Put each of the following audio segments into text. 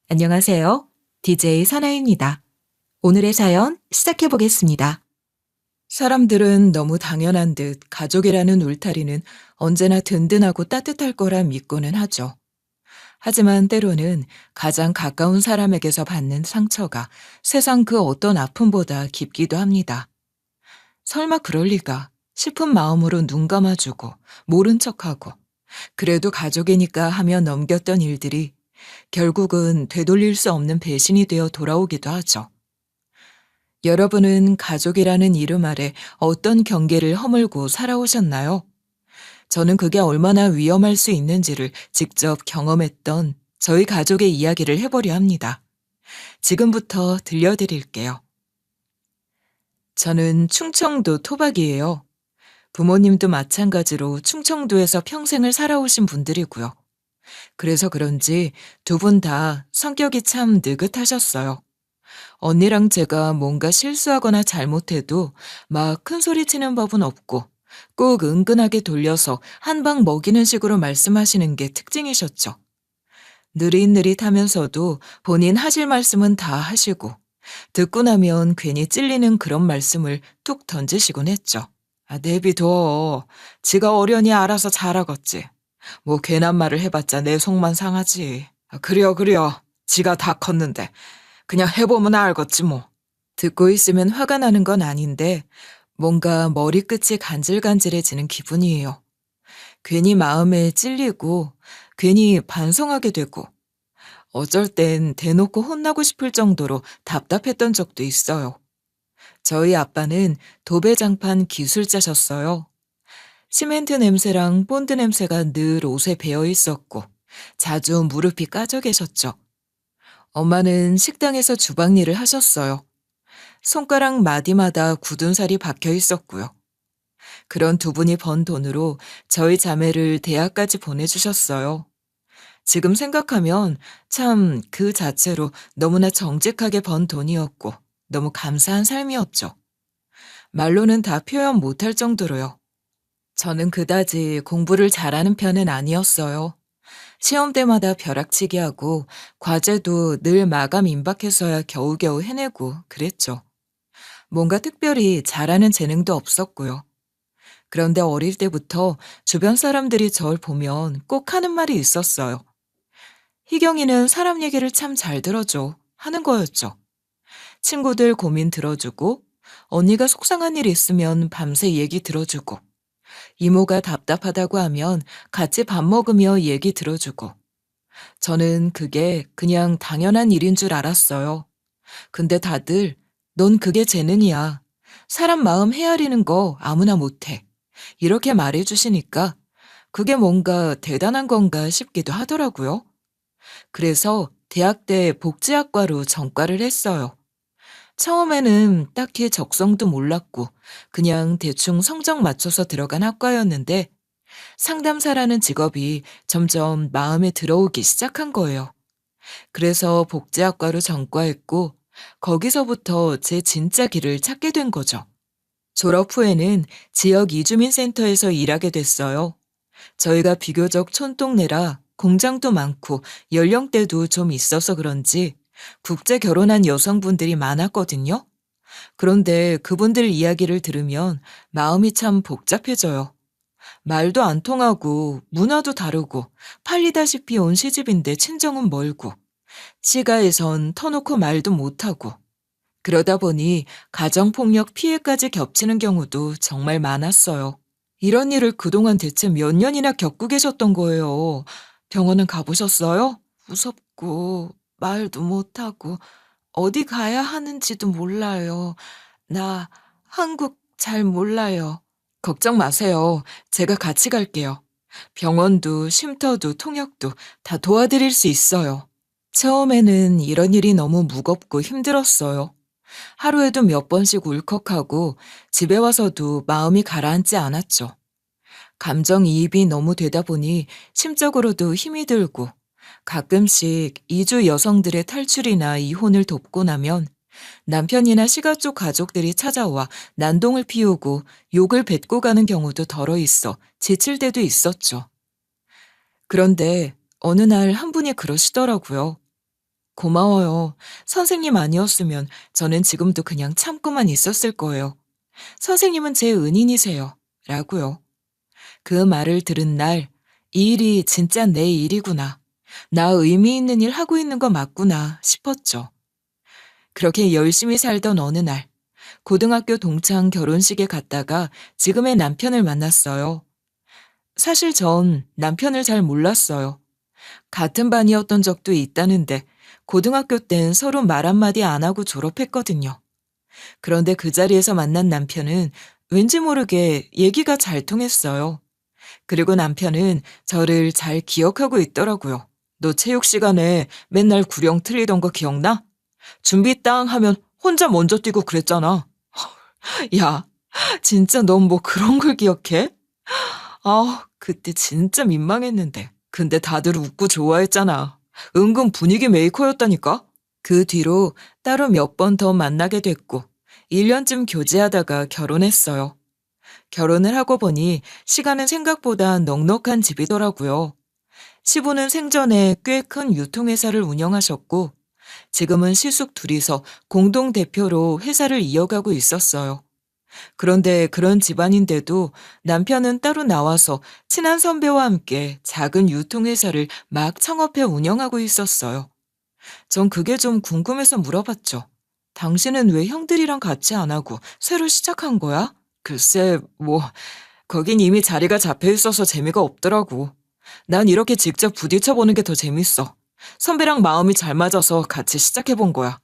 안녕하세요. DJ 선아입니다. 오늘의 사연 시작해 보겠습니다. 사람들은 너무 당연한 듯 가족이라는 울타리는 언제나 든든하고 따뜻할 거라 믿고는 하죠. 하지만 때로는 가장 가까운 사람에게서 받는 상처가 세상 그 어떤 아픔보다 깊기도 합니다. 설마 그럴 리가 싶은 마음으로 눈 감아주고 모른 척하고 그래도 가족이니까 하며 넘겼던 일들이 결국은 되돌릴 수 없는 배신이 되어 돌아오기도 하죠. 여러분은 가족이라는 이름 아래 어떤 경계를 허물고 살아오셨나요? 저는 그게 얼마나 위험할 수 있는지를 직접 경험했던 저희 가족의 이야기를 해보려 합니다. 지금부터 들려드릴게요. 저는 충청도 토박이에요. 부모님도 마찬가지로 충청도에서 평생을 살아오신 분들이고요. 그래서 그런지 두 분 다 성격이 참 느긋하셨어요. 언니랑 제가 뭔가 실수하거나 잘못해도 막 큰 소리 치는 법은 없고 꼭 은근하게 돌려서 한 방 먹이는 식으로 말씀하시는 게 특징이셨죠. 느릿느릿하면서도 본인 하실 말씀은 다 하시고 듣고 나면 괜히 찔리는 그런 말씀을 툭 던지시곤 했죠. 아, 내비둬. 지가 어련히 알아서 잘하겠지. 뭐 괜한 말을 해봤자 내 속만 상하지. 아, 그려. 지가 다 컸는데. 그냥 해보면 알겠지 뭐. 듣고 있으면 화가 나는 건 아닌데 뭔가 머리끝이 간질간질해지는 기분이에요. 괜히 마음에 찔리고 괜히 반성하게 되고 어쩔 땐 대놓고 혼나고 싶을 정도로 답답했던 적도 있어요. 저희 아빠는 도배장판 기술자셨어요. 시멘트 냄새랑 본드 냄새가 늘 옷에 배어 있었고 자주 무릎이 까져 계셨죠. 엄마는 식당에서 주방 일을 하셨어요. 손가락 마디마다 굳은 살이 박혀 있었고요. 그런 두 분이 번 돈으로 저희 자매를 대학까지 보내주셨어요. 지금 생각하면 참 그 자체로 너무나 정직하게 번 돈이었고 너무 감사한 삶이었죠. 말로는 다 표현 못할 정도로요. 저는 그다지 공부를 잘하는 편은 아니었어요. 시험 때마다 벼락치기 하고 과제도 늘 마감 임박해서야 겨우겨우 해내고 그랬죠. 뭔가 특별히 잘하는 재능도 없었고요. 그런데 어릴 때부터 주변 사람들이 절 보면 꼭 하는 말이 있었어요. 희경이는 사람 얘기를 참 잘 들어줘 하는 거였죠. 친구들 고민 들어주고 언니가 속상한 일 있으면 밤새 얘기 들어주고 이모가 답답하다고 하면 같이 밥 먹으며 얘기 들어주고 저는 그게 그냥 당연한 일인 줄 알았어요. 근데 다들 넌 그게 재능이야. 사람 마음 헤아리는 거 아무나 못해. 이렇게 말해주시니까 그게 뭔가 대단한 건가 싶기도 하더라고요. 그래서 대학 때 복지학과로 전과를 했어요. 처음에는 딱히 적성도 몰랐고 그냥 대충 성적 맞춰서 들어간 학과였는데 상담사라는 직업이 점점 마음에 들어오기 시작한 거예요. 그래서 복지학과로 전과했고 거기서부터 제 진짜 길을 찾게 된 거죠. 졸업 후에는 지역 이주민센터에서 일하게 됐어요. 저희가 비교적 촌동네라 공장도 많고 연령대도 좀 있어서 그런지 국제 결혼한 여성분들이 많았거든요. 그런데 그분들 이야기를 들으면 마음이 참 복잡해져요. 말도 안 통하고 문화도 다르고 팔리다시피 온 시집인데 친정은 멀고 시가에선 터놓고 말도 못하고 그러다 보니 가정폭력 피해까지 겹치는 경우도 정말 많았어요. 이런 일을 그동안 대체 몇 년이나 겪고 계셨던 거예요. 병원은 가보셨어요? 무섭고 말도 못하고 어디 가야 하는지도 몰라요. 나 한국 잘 몰라요. 걱정 마세요. 제가 같이 갈게요. 병원도 쉼터도 통역도 다 도와드릴 수 있어요. 처음에는 이런 일이 너무 무겁고 힘들었어요. 하루에도 몇 번씩 울컥하고 집에 와서도 마음이 가라앉지 않았죠. 감정이입이 너무 되다 보니 심적으로도 힘이 들고 가끔씩 이주 여성들의 탈출이나 이혼을 돕고 나면 남편이나 시가 쪽 가족들이 찾아와 난동을 피우고 욕을 뱉고 가는 경우도 덜어 있어 지칠 때도 있었죠. 그런데 어느 날 한 분이 그러시더라고요. 고마워요. 선생님 아니었으면 저는 지금도 그냥 참고만 있었을 거예요. 선생님은 제 은인이세요. 라고요. 그 말을 들은 날, 이 일이 진짜 내 일이구나. 나 의미 있는 일 하고 있는 거 맞구나 싶었죠. 그렇게 열심히 살던 어느 날, 고등학교 동창 결혼식에 갔다가 지금의 남편을 만났어요. 사실 전 남편을 잘 몰랐어요. 같은 반이었던 적도 있다는데 고등학교 땐 서로 말 한마디 안 하고 졸업했거든요. 그런데 그 자리에서 만난 남편은 왠지 모르게 얘기가 잘 통했어요. 그리고 남편은 저를 잘 기억하고 있더라고요. 너 체육 시간에 맨날 구령 틀리던 거 기억나? 준비 땅 하면 혼자 먼저 뛰고 그랬잖아. 야, 진짜 넌 뭐 그런 걸 기억해? 아, 그때 진짜 민망했는데. 근데 다들 웃고 좋아했잖아. 은근 분위기 메이커였다니까? 그 뒤로 따로 몇 번 더 만나게 됐고, 1년쯤 교제하다가 결혼했어요. 결혼을 하고 보니 시간은 생각보다 넉넉한 집이더라고요. 시부는 생전에 꽤 큰 유통회사를 운영하셨고, 지금은 시숙 둘이서 공동 대표로 회사를 이어가고 있었어요. 그런데 그런 집안인데도 남편은 따로 나와서 친한 선배와 함께 작은 유통회사를 막 창업해 운영하고 있었어요. 전 그게 좀 궁금해서 물어봤죠. 당신은 왜 형들이랑 같이 안 하고 새로 시작한 거야? 글쎄, 거긴 이미 자리가 잡혀 있어서 재미가 없더라고. 난 이렇게 직접 부딪혀보는 게 더 재밌어. 선배랑 마음이 잘 맞아서 같이 시작해본 거야.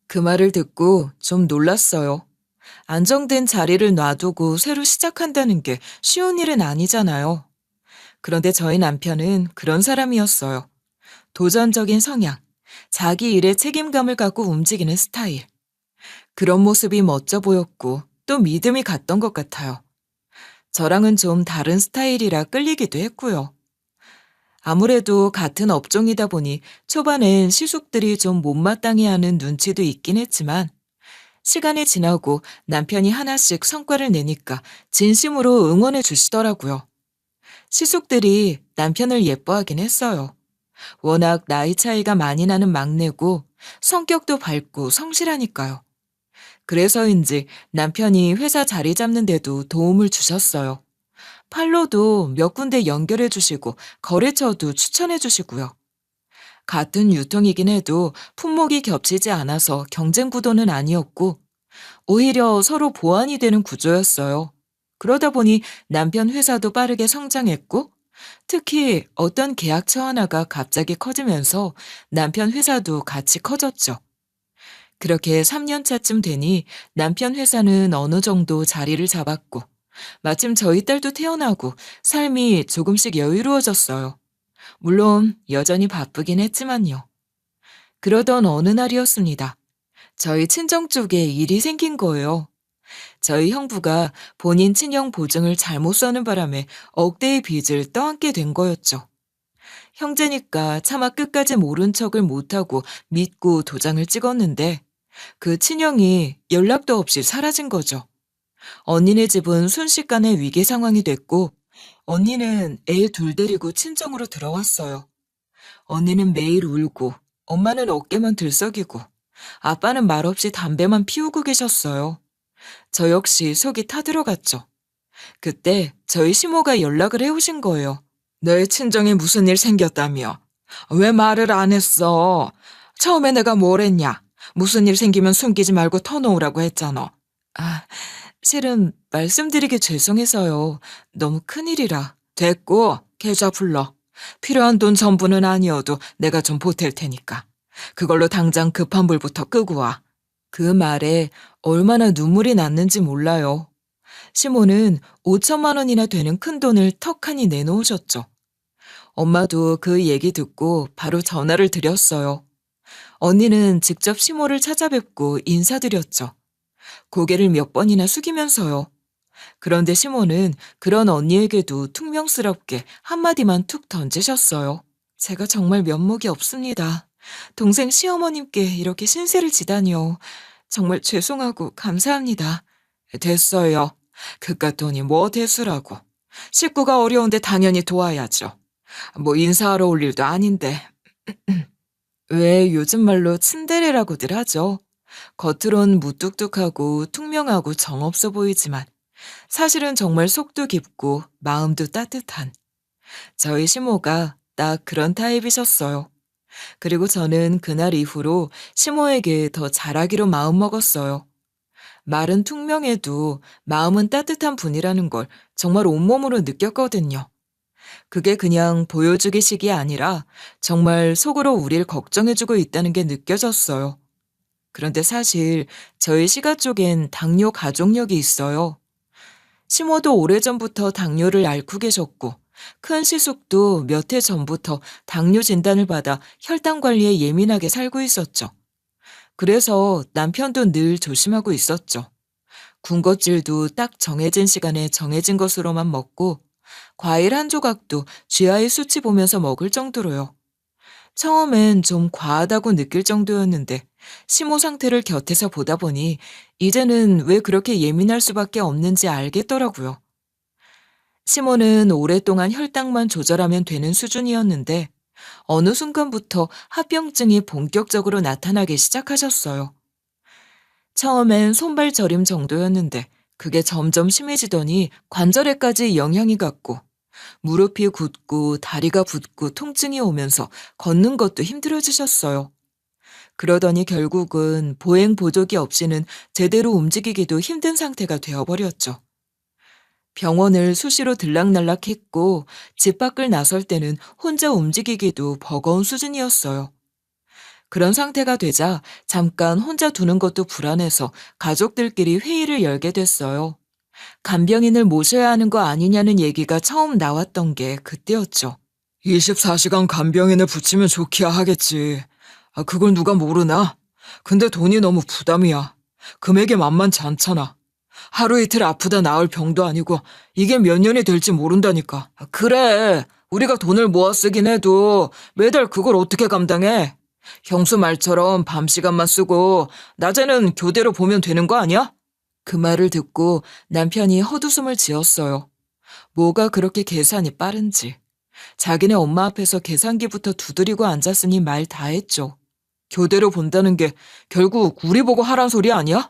그 말을 듣고 좀 놀랐어요. 안정된 자리를 놔두고 새로 시작한다는 게 쉬운 일은 아니잖아요. 그런데 저희 남편은 그런 사람이었어요. 도전적인 성향, 자기 일에 책임감을 갖고 움직이는 스타일. 그런 모습이 멋져 보였고 또 믿음이 갔던 것 같아요. 저랑은 좀 다른 스타일이라 끌리기도 했고요. 아무래도 같은 업종이다 보니 초반엔 시숙들이 좀 못마땅해하는 눈치도 있긴 했지만 시간이 지나고 남편이 하나씩 성과를 내니까 진심으로 응원해 주시더라고요. 시숙들이 남편을 예뻐하긴 했어요. 워낙 나이 차이가 많이 나는 막내고 성격도 밝고 성실하니까요. 그래서인지 남편이 회사 자리 잡는 데도 도움을 주셨어요. 팔로도 몇 군데 연결해 주시고 거래처도 추천해 주시고요. 같은 유통이긴 해도 품목이 겹치지 않아서 경쟁 구도는 아니었고 오히려 서로 보완이 되는 구조였어요. 그러다 보니 남편 회사도 빠르게 성장했고 특히 어떤 계약처 하나가 갑자기 커지면서 남편 회사도 같이 커졌죠. 그렇게 3년 차쯤 되니 남편 회사는 어느 정도 자리를 잡았고 마침 저희 딸도 태어나고 삶이 조금씩 여유로워졌어요. 물론 여전히 바쁘긴 했지만요. 그러던 어느 날이었습니다. 저희 친정 쪽에 일이 생긴 거예요. 저희 형부가 본인 친형 보증을 잘못 써는 바람에 억대의 빚을 떠안게 된 거였죠. 형제니까 차마 끝까지 모른 척을 못하고 믿고 도장을 찍었는데 그 친형이 연락도 없이 사라진 거죠. 언니네 집은 순식간에 위기 상황이 됐고 언니는 애 둘 데리고 친정으로 들어왔어요. 언니는 매일 울고 엄마는 어깨만 들썩이고 아빠는 말없이 담배만 피우고 계셨어요. 저 역시 속이 타들어갔죠. 그때 저희 시모가 연락을 해오신 거예요. 너의 친정에 무슨 일 생겼다며? 왜 말을 안 했어? 처음에 내가 뭘 했냐? 무슨 일 생기면 숨기지 말고 터놓으라고 했잖아. 아, 실은 말씀드리기 죄송해서요. 너무 큰일이라. 됐고, 계좌 불러. 필요한 돈 전부는 아니어도 내가 좀 보탤 테니까. 그걸로 당장 급한 불부터 끄고 와. 그 말에 얼마나 눈물이 났는지 몰라요. 시모는 5천만 원이나 되는 큰 돈을 턱하니 내놓으셨죠. 엄마도 그 얘기 듣고 바로 전화를 드렸어요. 언니는 직접 시모를 찾아뵙고 인사드렸죠. 고개를 몇 번이나 숙이면서요. 그런데 시모는 그런 언니에게도 퉁명스럽게 한마디만 툭 던지셨어요. 제가 정말 면목이 없습니다. 동생 시어머님께 이렇게 신세를 지다니요. 정말 죄송하고 감사합니다. 됐어요. 그깟 돈이 뭐 대수라고. 식구가 어려운데 당연히 도와야죠. 뭐 인사하러 올 일도 아닌데. 왜 요즘 말로 츤데레라고들 하죠. 겉으론 무뚝뚝하고 퉁명하고 정없어 보이지만 사실은 정말 속도 깊고 마음도 따뜻한 저희 시모가 딱 그런 타입이셨어요. 그리고 저는 그날 이후로 시모에게 더 잘하기로 마음먹었어요. 말은 퉁명해도 마음은 따뜻한 분이라는 걸 정말 온몸으로 느꼈거든요. 그게 그냥 보여주기식이 아니라 정말 속으로 우릴 걱정해주고 있다는 게 느껴졌어요. 그런데 사실 저희 시가 쪽엔 당뇨 가족력이 있어요. 시모도 오래전부터 당뇨를 앓고 계셨고, 큰 시숙도 몇 해 전부터 당뇨 진단을 받아 혈당 관리에 예민하게 살고 있었죠. 그래서 남편도 늘 조심하고 있었죠. 군것질도 딱 정해진 시간에 정해진 것으로만 먹고, 과일 한 조각도 GI 수치 보면서 먹을 정도로요. 처음엔 좀 과하다고 느낄 정도였는데 시모 상태를 곁에서 보다 보니 이제는 왜 그렇게 예민할 수밖에 없는지 알겠더라고요. 시모는 오랫동안 혈당만 조절하면 되는 수준이었는데 어느 순간부터 합병증이 본격적으로 나타나기 시작하셨어요. 처음엔 손발 저림 정도였는데 그게 점점 심해지더니 관절에까지 영향이 갔고 무릎이 굳고 다리가 붓고 통증이 오면서 걷는 것도 힘들어지셨어요. 그러더니 결국은 보행 보조기 없이는 제대로 움직이기도 힘든 상태가 되어버렸죠. 병원을 수시로 들락날락했고 집 밖을 나설 때는 혼자 움직이기도 버거운 수준이었어요. 그런 상태가 되자 잠깐 혼자 두는 것도 불안해서 가족들끼리 회의를 열게 됐어요. 간병인을 모셔야 하는 거 아니냐는 얘기가 처음 나왔던 게 그때였죠. 24시간 간병인을 붙이면 좋기야 하겠지. 그걸 누가 모르나? 근데 돈이 너무 부담이야. 금액이 만만치 않잖아. 하루 이틀 아프다 나을 병도 아니고 이게 몇 년이 될지 모른다니까. 그래. 우리가 돈을 모아 쓰긴 해도 매달 그걸 어떻게 감당해? 형수 말처럼 밤 시간만 쓰고 낮에는 교대로 보면 되는 거 아니야? 그 말을 듣고 남편이 헛웃음을 지었어요. 뭐가 그렇게 계산이 빠른지. 자기네 엄마 앞에서 계산기부터 두드리고 앉았으니 말 다 했죠. 교대로 본다는 게 결국 우리 보고 하란 소리 아니야?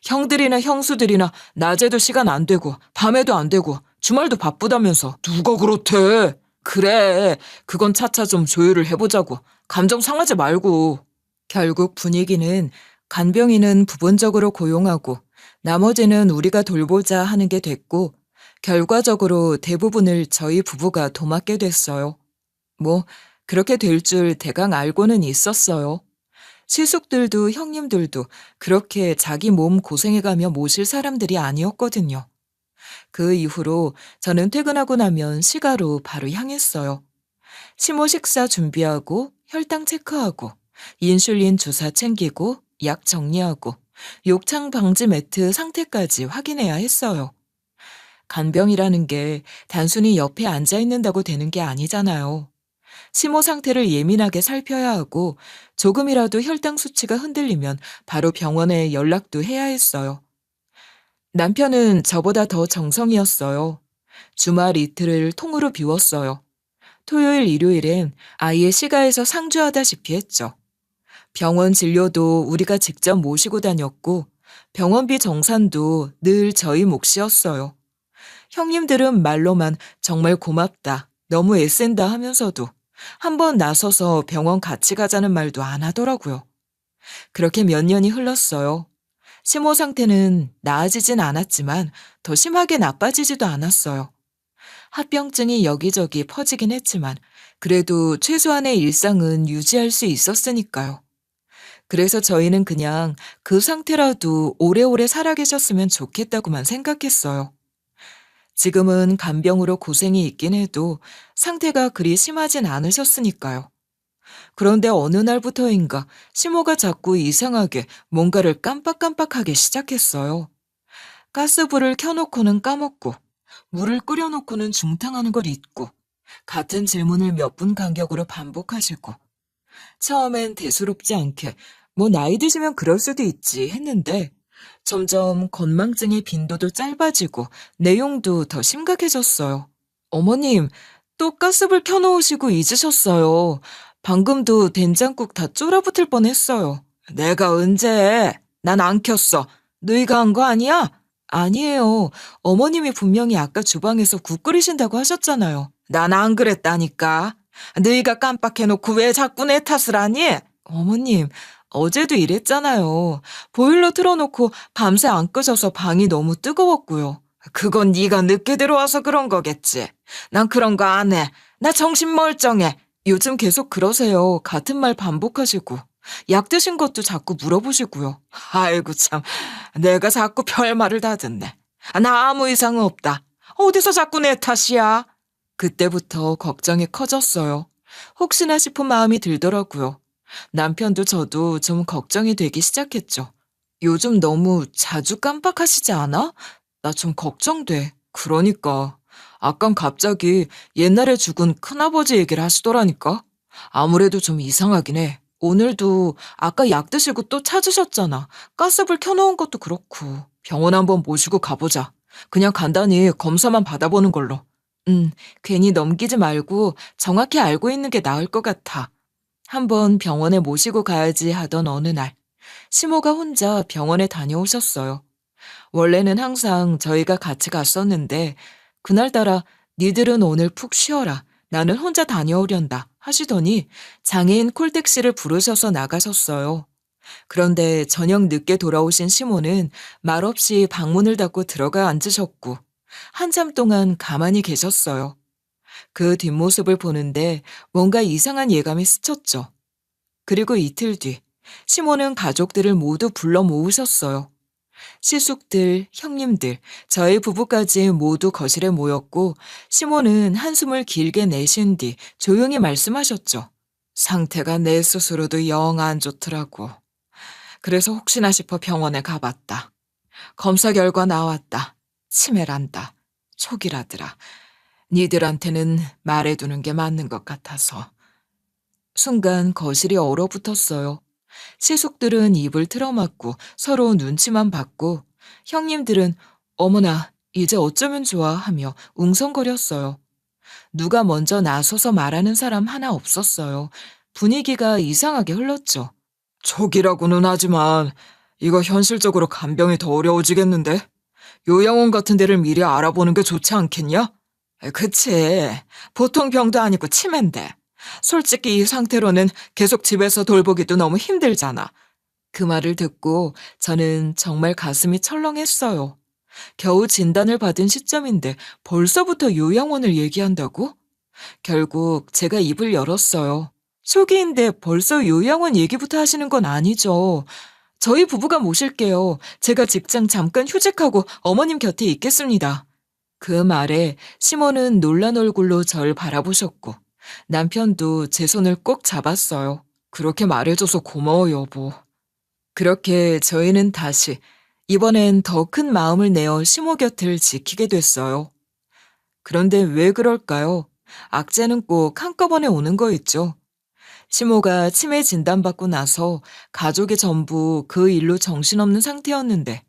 형들이나 형수들이나 낮에도 시간 안 되고 밤에도 안 되고 주말도 바쁘다면서. 누가 그렇대? 그래, 그건 차차 좀 조율을 해보자고. 감정 상하지 말고. 결국 분위기는 간병인은 부분적으로 고용하고 나머지는 우리가 돌보자 하는 게 됐고 결과적으로 대부분을 저희 부부가 도맡게 됐어요. 뭐 그렇게 될 줄 대강 알고는 있었어요. 시숙들도 형님들도 그렇게 자기 몸 고생해가며 모실 사람들이 아니었거든요. 그 이후로 저는 퇴근하고 나면 시가로 바로 향했어요. 시모 식사 준비하고 혈당 체크하고 인슐린 주사 챙기고 약 정리하고 욕창 방지 매트 상태까지 확인해야 했어요. 간병이라는 게 단순히 옆에 앉아 있는다고 되는 게 아니잖아요. 시모 상태를 예민하게 살펴야 하고 조금이라도 혈당 수치가 흔들리면 바로 병원에 연락도 해야 했어요. 남편은 저보다 더 정성이었어요. 주말 이틀을 통으로 비웠어요. 토요일, 일요일엔 아이의 시가에서 상주하다시피 했죠. 병원 진료도 우리가 직접 모시고 다녔고 병원비 정산도 늘 저희 몫이었어요. 형님들은 말로만 정말 고맙다, 너무 애쓴다 하면서도 한번 나서서 병원 같이 가자는 말도 안 하더라고요. 그렇게 몇 년이 흘렀어요. 시모 상태는 나아지진 않았지만 더 심하게 나빠지지도 않았어요. 합병증이 여기저기 퍼지긴 했지만 그래도 최소한의 일상은 유지할 수 있었으니까요. 그래서 저희는 그냥 그 상태라도 오래오래 살아계셨으면 좋겠다고만 생각했어요. 지금은 간병으로 고생이 있긴 해도 상태가 그리 심하진 않으셨으니까요. 그런데 어느 날부터인가 시모가 자꾸 이상하게 뭔가를 깜빡깜빡하기 시작했어요. 가스불을 켜놓고는 까먹고 물을 끓여놓고는 중탕하는 걸 잊고 같은 질문을 몇 분 간격으로 반복하시고 처음엔 대수롭지 않게 뭐 나이 드시면 그럴 수도 있지 했는데 점점 건망증의 빈도도 짧아지고 내용도 더 심각해졌어요. 어머님, 또 가스불 켜놓으시고 잊으셨어요. 방금도 된장국 다 쫄아붙을 뻔했어요. 내가 언제? 난 안 켰어. 너희가 한 거 아니야? 아니에요. 어머님이 분명히 아까 주방에서 국 끓이신다고 하셨잖아요. 난 안 그랬다니까. 너희가 깜빡해놓고 왜 자꾸 내 탓을 하니? 어머님, 어제도 이랬잖아요. 보일러 틀어놓고 밤새 안 끄셔서 방이 너무 뜨거웠고요. 그건 네가 늦게 들어와서 그런 거겠지. 난 그런 거 안 해. 나 정신 멀쩡해. 요즘 계속 그러세요. 같은 말 반복하시고. 약 드신 것도 자꾸 물어보시고요. 아이고 참, 내가 자꾸 별말을 다 듣네. 나 아무 이상 없다. 어디서 자꾸 내 탓이야? 그때부터 걱정이 커졌어요. 혹시나 싶은 마음이 들더라고요. 남편도 저도 좀 걱정이 되기 시작했죠. 요즘 너무 자주 깜빡하시지 않아? 나 좀 걱정돼. 그러니까. 아깐 갑자기 옛날에 죽은 큰아버지 얘기를 하시더라니까. 아무래도 좀 이상하긴 해. 오늘도 아까 약 드시고 또 찾으셨잖아. 가스불 켜놓은 것도 그렇고. 병원 한번 모시고 가보자. 그냥 간단히 검사만 받아보는 걸로. 괜히 넘기지 말고 정확히 알고 있는 게 나을 것 같아. 한번 병원에 모시고 가야지 하던 어느 날, 시모가 혼자 병원에 다녀오셨어요. 원래는 항상 저희가 같이 갔었는데, 그날따라 니들은 오늘 푹 쉬어라. 나는 혼자 다녀오련다 하시더니 장애인 콜택시를 부르셔서 나가셨어요. 그런데 저녁 늦게 돌아오신 시모는 말없이 방문을 닫고 들어가 앉으셨고, 한참 동안 가만히 계셨어요. 그 뒷모습을 보는데 뭔가 이상한 예감이 스쳤죠. 그리고 이틀 뒤, 시모는 가족들을 모두 불러 모으셨어요. 시숙들, 형님들, 저희 부부까지 모두 거실에 모였고, 시모는 한숨을 길게 내쉰 뒤 조용히 말씀하셨죠. 상태가 내 스스로도 영 안 좋더라고. 그래서 혹시나 싶어 병원에 가봤다. 검사 결과 나왔다. 치매란다. 초기라더라. 니들한테는 말해두는 게 맞는 것 같아서. 순간 거실이 얼어붙었어요. 시숙들은 입을 틀어막고 서로 눈치만 봤고, 형님들은 어머나 이제 어쩌면 좋아 하며 웅성거렸어요. 누가 먼저 나서서 말하는 사람 하나 없었어요. 분위기가 이상하게 흘렀죠. 촉이라고는 하지만 이거 현실적으로 간병이 더 어려워지겠는데? 요양원 같은 데를 미리 알아보는 게 좋지 않겠냐? 그치. 보통 병도 아니고 치매인데. 솔직히 이 상태로는 계속 집에서 돌보기도 너무 힘들잖아. 그 말을 듣고 저는 정말 가슴이 철렁했어요. 겨우 진단을 받은 시점인데 벌써부터 요양원을 얘기한다고? 결국 제가 입을 열었어요. 초기인데 벌써 요양원 얘기부터 하시는 건 아니죠. 저희 부부가 모실게요. 제가 직장 잠깐 휴직하고 어머님 곁에 있겠습니다. 그 말에 시몬은 놀란 얼굴로 절 바라보셨고, 남편도 제 손을 꼭 잡았어요. 그렇게 말해줘서 고마워, 여보. 그렇게 저희는 다시 이번엔 더 큰 마음을 내어 시모 곁을 지키게 됐어요. 그런데 왜 그럴까요? 악재는 꼭 한꺼번에 오는 거 있죠. 시모가 치매 진단받고 나서 가족이 전부 그 일로 정신없는 상태였는데,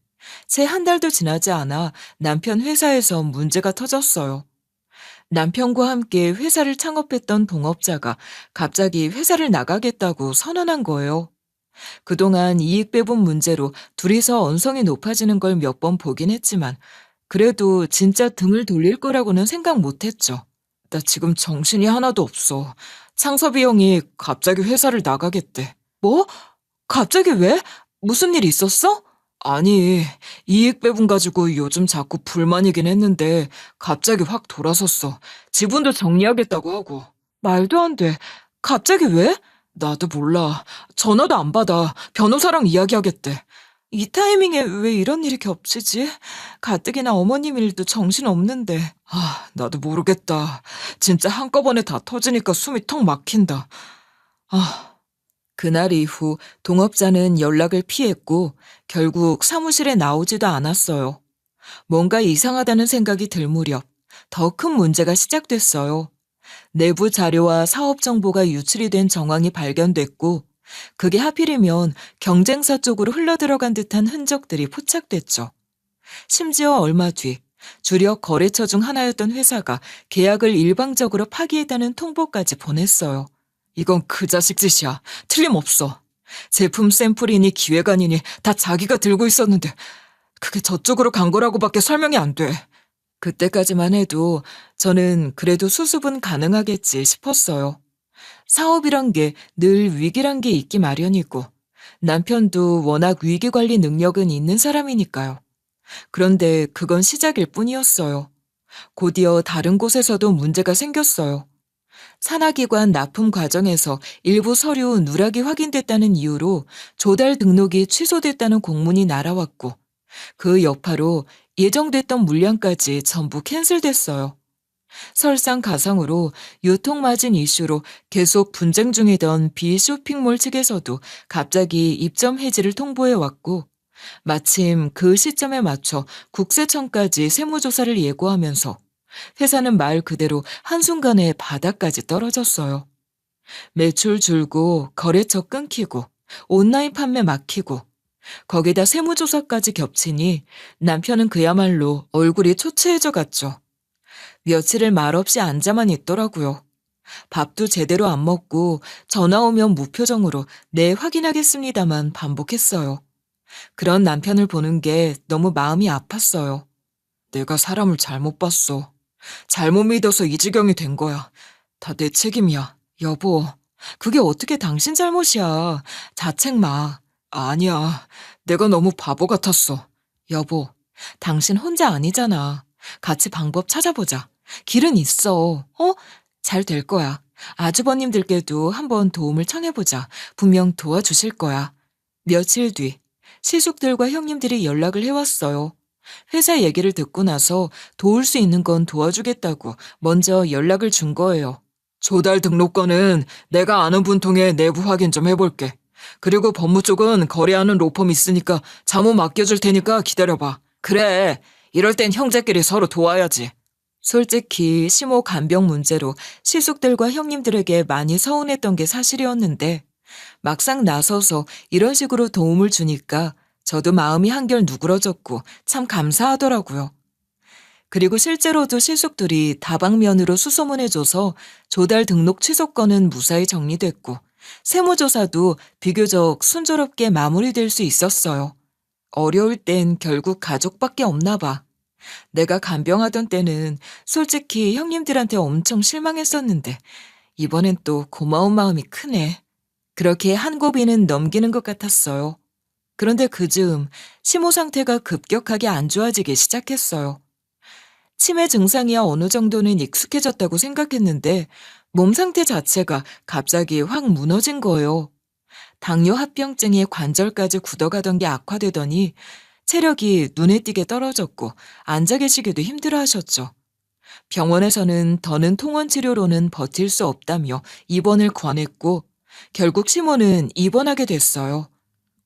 채 한 달도 지나지 않아 남편 회사에서 문제가 터졌어요. 남편과 함께 회사를 창업했던 동업자가 갑자기 회사를 나가겠다고 선언한 거예요. 그동안 이익 배분 문제로 둘이서 언성이 높아지는 걸 몇 번 보긴 했지만, 그래도 진짜 등을 돌릴 거라고는 생각 못 했죠. 나 지금 정신이 하나도 없어. 창섭이 형이 갑자기 회사를 나가겠대. 뭐? 갑자기 왜? 무슨 일 있었어? 아니, 이익 배분 가지고 요즘 자꾸 불만이긴 했는데 갑자기 확 돌아섰어. 지분도 정리하겠다고 하고. 말도 안 돼. 갑자기 왜? 나도 몰라. 전화도 안 받아. 변호사랑 이야기하겠대. 이 타이밍에 왜 이런 일이 겹치지? 가뜩이나 어머님 일도 정신없는데. 나도 모르겠다. 진짜 한꺼번에 다 터지니까 숨이 턱 막힌다. 그날 이후 동업자는 연락을 피했고 결국 사무실에 나오지도 않았어요. 뭔가 이상하다는 생각이 들 무렵 더 큰 문제가 시작됐어요. 내부 자료와 사업 정보가 유출이 된 정황이 발견됐고, 그게 하필이면 경쟁사 쪽으로 흘러들어간 듯한 흔적들이 포착됐죠. 심지어 얼마 뒤 주력 거래처 중 하나였던 회사가 계약을 일방적으로 파기했다는 통보까지 보냈어요. 이건 그 자식 짓이야. 틀림없어. 제품 샘플이니 기획안이니 다 자기가 들고 있었는데 그게 저쪽으로 간 거라고밖에 설명이 안 돼. 그때까지만 해도 저는 그래도 수습은 가능하겠지 싶었어요. 사업이란 게 늘 위기란 게 있기 마련이고 남편도 워낙 위기관리 능력은 있는 사람이니까요. 그런데 그건 시작일 뿐이었어요. 곧이어 다른 곳에서도 문제가 생겼어요. 산하기관 납품 과정에서 일부 서류 누락이 확인됐다는 이유로 조달 등록이 취소됐다는 공문이 날아왔고 그 여파로 예정됐던 물량까지 전부 캔슬됐어요. 설상가상으로 유통마진 이슈로 계속 분쟁 중이던 비쇼핑몰 측에서도 갑자기 입점 해지를 통보해왔고 마침 그 시점에 맞춰 국세청까지 세무조사를 예고하면서 회사는 말 그대로 한순간에 바닥까지 떨어졌어요. 매출 줄고 거래처 끊기고 온라인 판매 막히고 거기다 세무조사까지 겹치니 남편은 그야말로 얼굴이 초췌해져 갔죠. 며칠을 말없이 앉아만 있더라고요. 밥도 제대로 안 먹고 전화 오면 무표정으로 네 확인하겠습니다만 반복했어요. 그런 남편을 보는 게 너무 마음이 아팠어요. 내가 사람을 잘못 봤어. 잘못 믿어서 이 지경이 된 거야. 다 내 책임이야. 여보, 그게 어떻게 당신 잘못이야. 자책 마. 아니야. 내가 너무 바보 같았어. 여보, 당신 혼자 아니잖아. 같이 방법 찾아보자. 길은 있어. 잘 될 거야. 아주버님들께도 한번 도움을 청해보자. 분명 도와주실 거야. 며칠 뒤, 시숙들과 형님들이 연락을 해왔어요. 회사 얘기를 듣고 나서 도울 수 있는 건 도와주겠다고 먼저 연락을 준 거예요. 조달 등록건은 내가 아는 분 통해 내부 확인 좀 해볼게. 그리고 법무 쪽은 거래하는 로펌 있으니까 자문 맡겨줄 테니까 기다려봐. 그래, 이럴 땐 형제끼리 서로 도와야지. 솔직히 시모 간병 문제로 시숙들과 형님들에게 많이 서운했던 게 사실이었는데 막상 나서서 이런 식으로 도움을 주니까 저도 마음이 한결 누그러졌고 참 감사하더라고요. 그리고 실제로도 시숙들이 다방면으로 수소문해줘서 조달 등록 취소 건은 무사히 정리됐고 세무조사도 비교적 순조롭게 마무리될 수 있었어요. 어려울 땐 결국 가족밖에 없나 봐. 내가 간병하던 때는 솔직히 형님들한테 엄청 실망했었는데 이번엔 또 고마운 마음이 크네. 그렇게 한 고비는 넘기는 것 같았어요. 그런데 그즈음 시모 상태가 급격하게 안 좋아지기 시작했어요. 치매 증상이야 어느 정도는 익숙해졌다고 생각했는데 몸 상태 자체가 갑자기 확 무너진 거예요. 당뇨 합병증에 관절까지 굳어가던 게 악화되더니 체력이 눈에 띄게 떨어졌고 앉아 계시기도 힘들어 하셨죠. 병원에서는 더는 통원 치료로는 버틸 수 없다며 입원을 권했고 결국 시모는 입원하게 됐어요.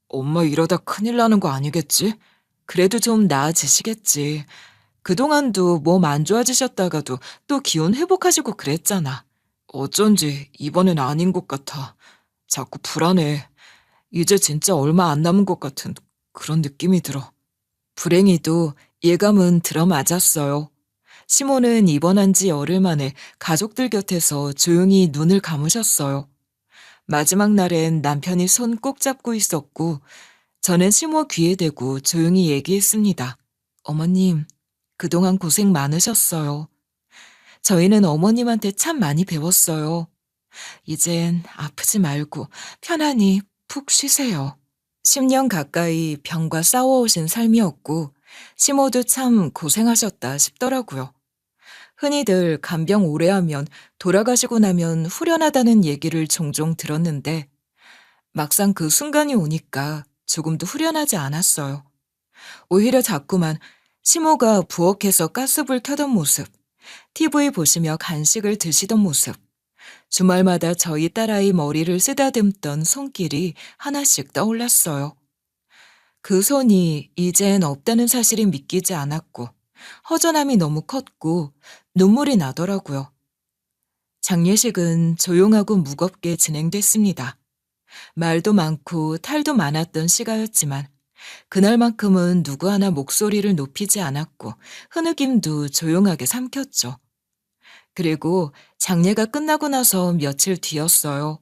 엄마 이러다 큰일 나는 거 아니겠지? 그래도 좀 나아지시겠지. 그동안도 몸 안 좋아지셨다가도 또 기운 회복하시고 그랬잖아. 어쩐지 이번엔 아닌 것 같아. 자꾸 불안해. 이제 진짜 얼마 안 남은 것 같은 그런 느낌이 들어. 불행히도 예감은 들어맞았어요. 시모는 입원한 지 열흘 만에 가족들 곁에서 조용히 눈을 감으셨어요. 마지막 날엔 남편이 손 꼭 잡고 있었고 저는 시모 귀에 대고 조용히 얘기했습니다. 어머님, 그동안 고생 많으셨어요. 저희는 어머님한테 참 많이 배웠어요. 이젠 아프지 말고 편안히 푹 쉬세요. 10년 가까이 병과 싸워오신 삶이었고 시모도 참 고생하셨다 싶더라고요. 흔히들 간병 오래 하면 돌아가시고 나면 후련하다는 얘기를 종종 들었는데 막상 그 순간이 오니까 조금도 후련하지 않았어요. 오히려 자꾸만 시모가 부엌에서 가스불 켜던 모습, TV 보시며 간식을 드시던 모습, 주말마다 저희 딸아이 머리를 쓰다듬던 손길이 하나씩 떠올랐어요. 그 손이 이젠 없다는 사실이 믿기지 않았고 허전함이 너무 컸고 눈물이 나더라고요. 장례식은 조용하고 무겁게 진행됐습니다. 말도 많고 탈도 많았던 시가였지만 그날만큼은 누구 하나 목소리를 높이지 않았고 흐느낌도 조용하게 삼켰죠. 그리고 장례가 끝나고 나서 며칠 뒤였어요.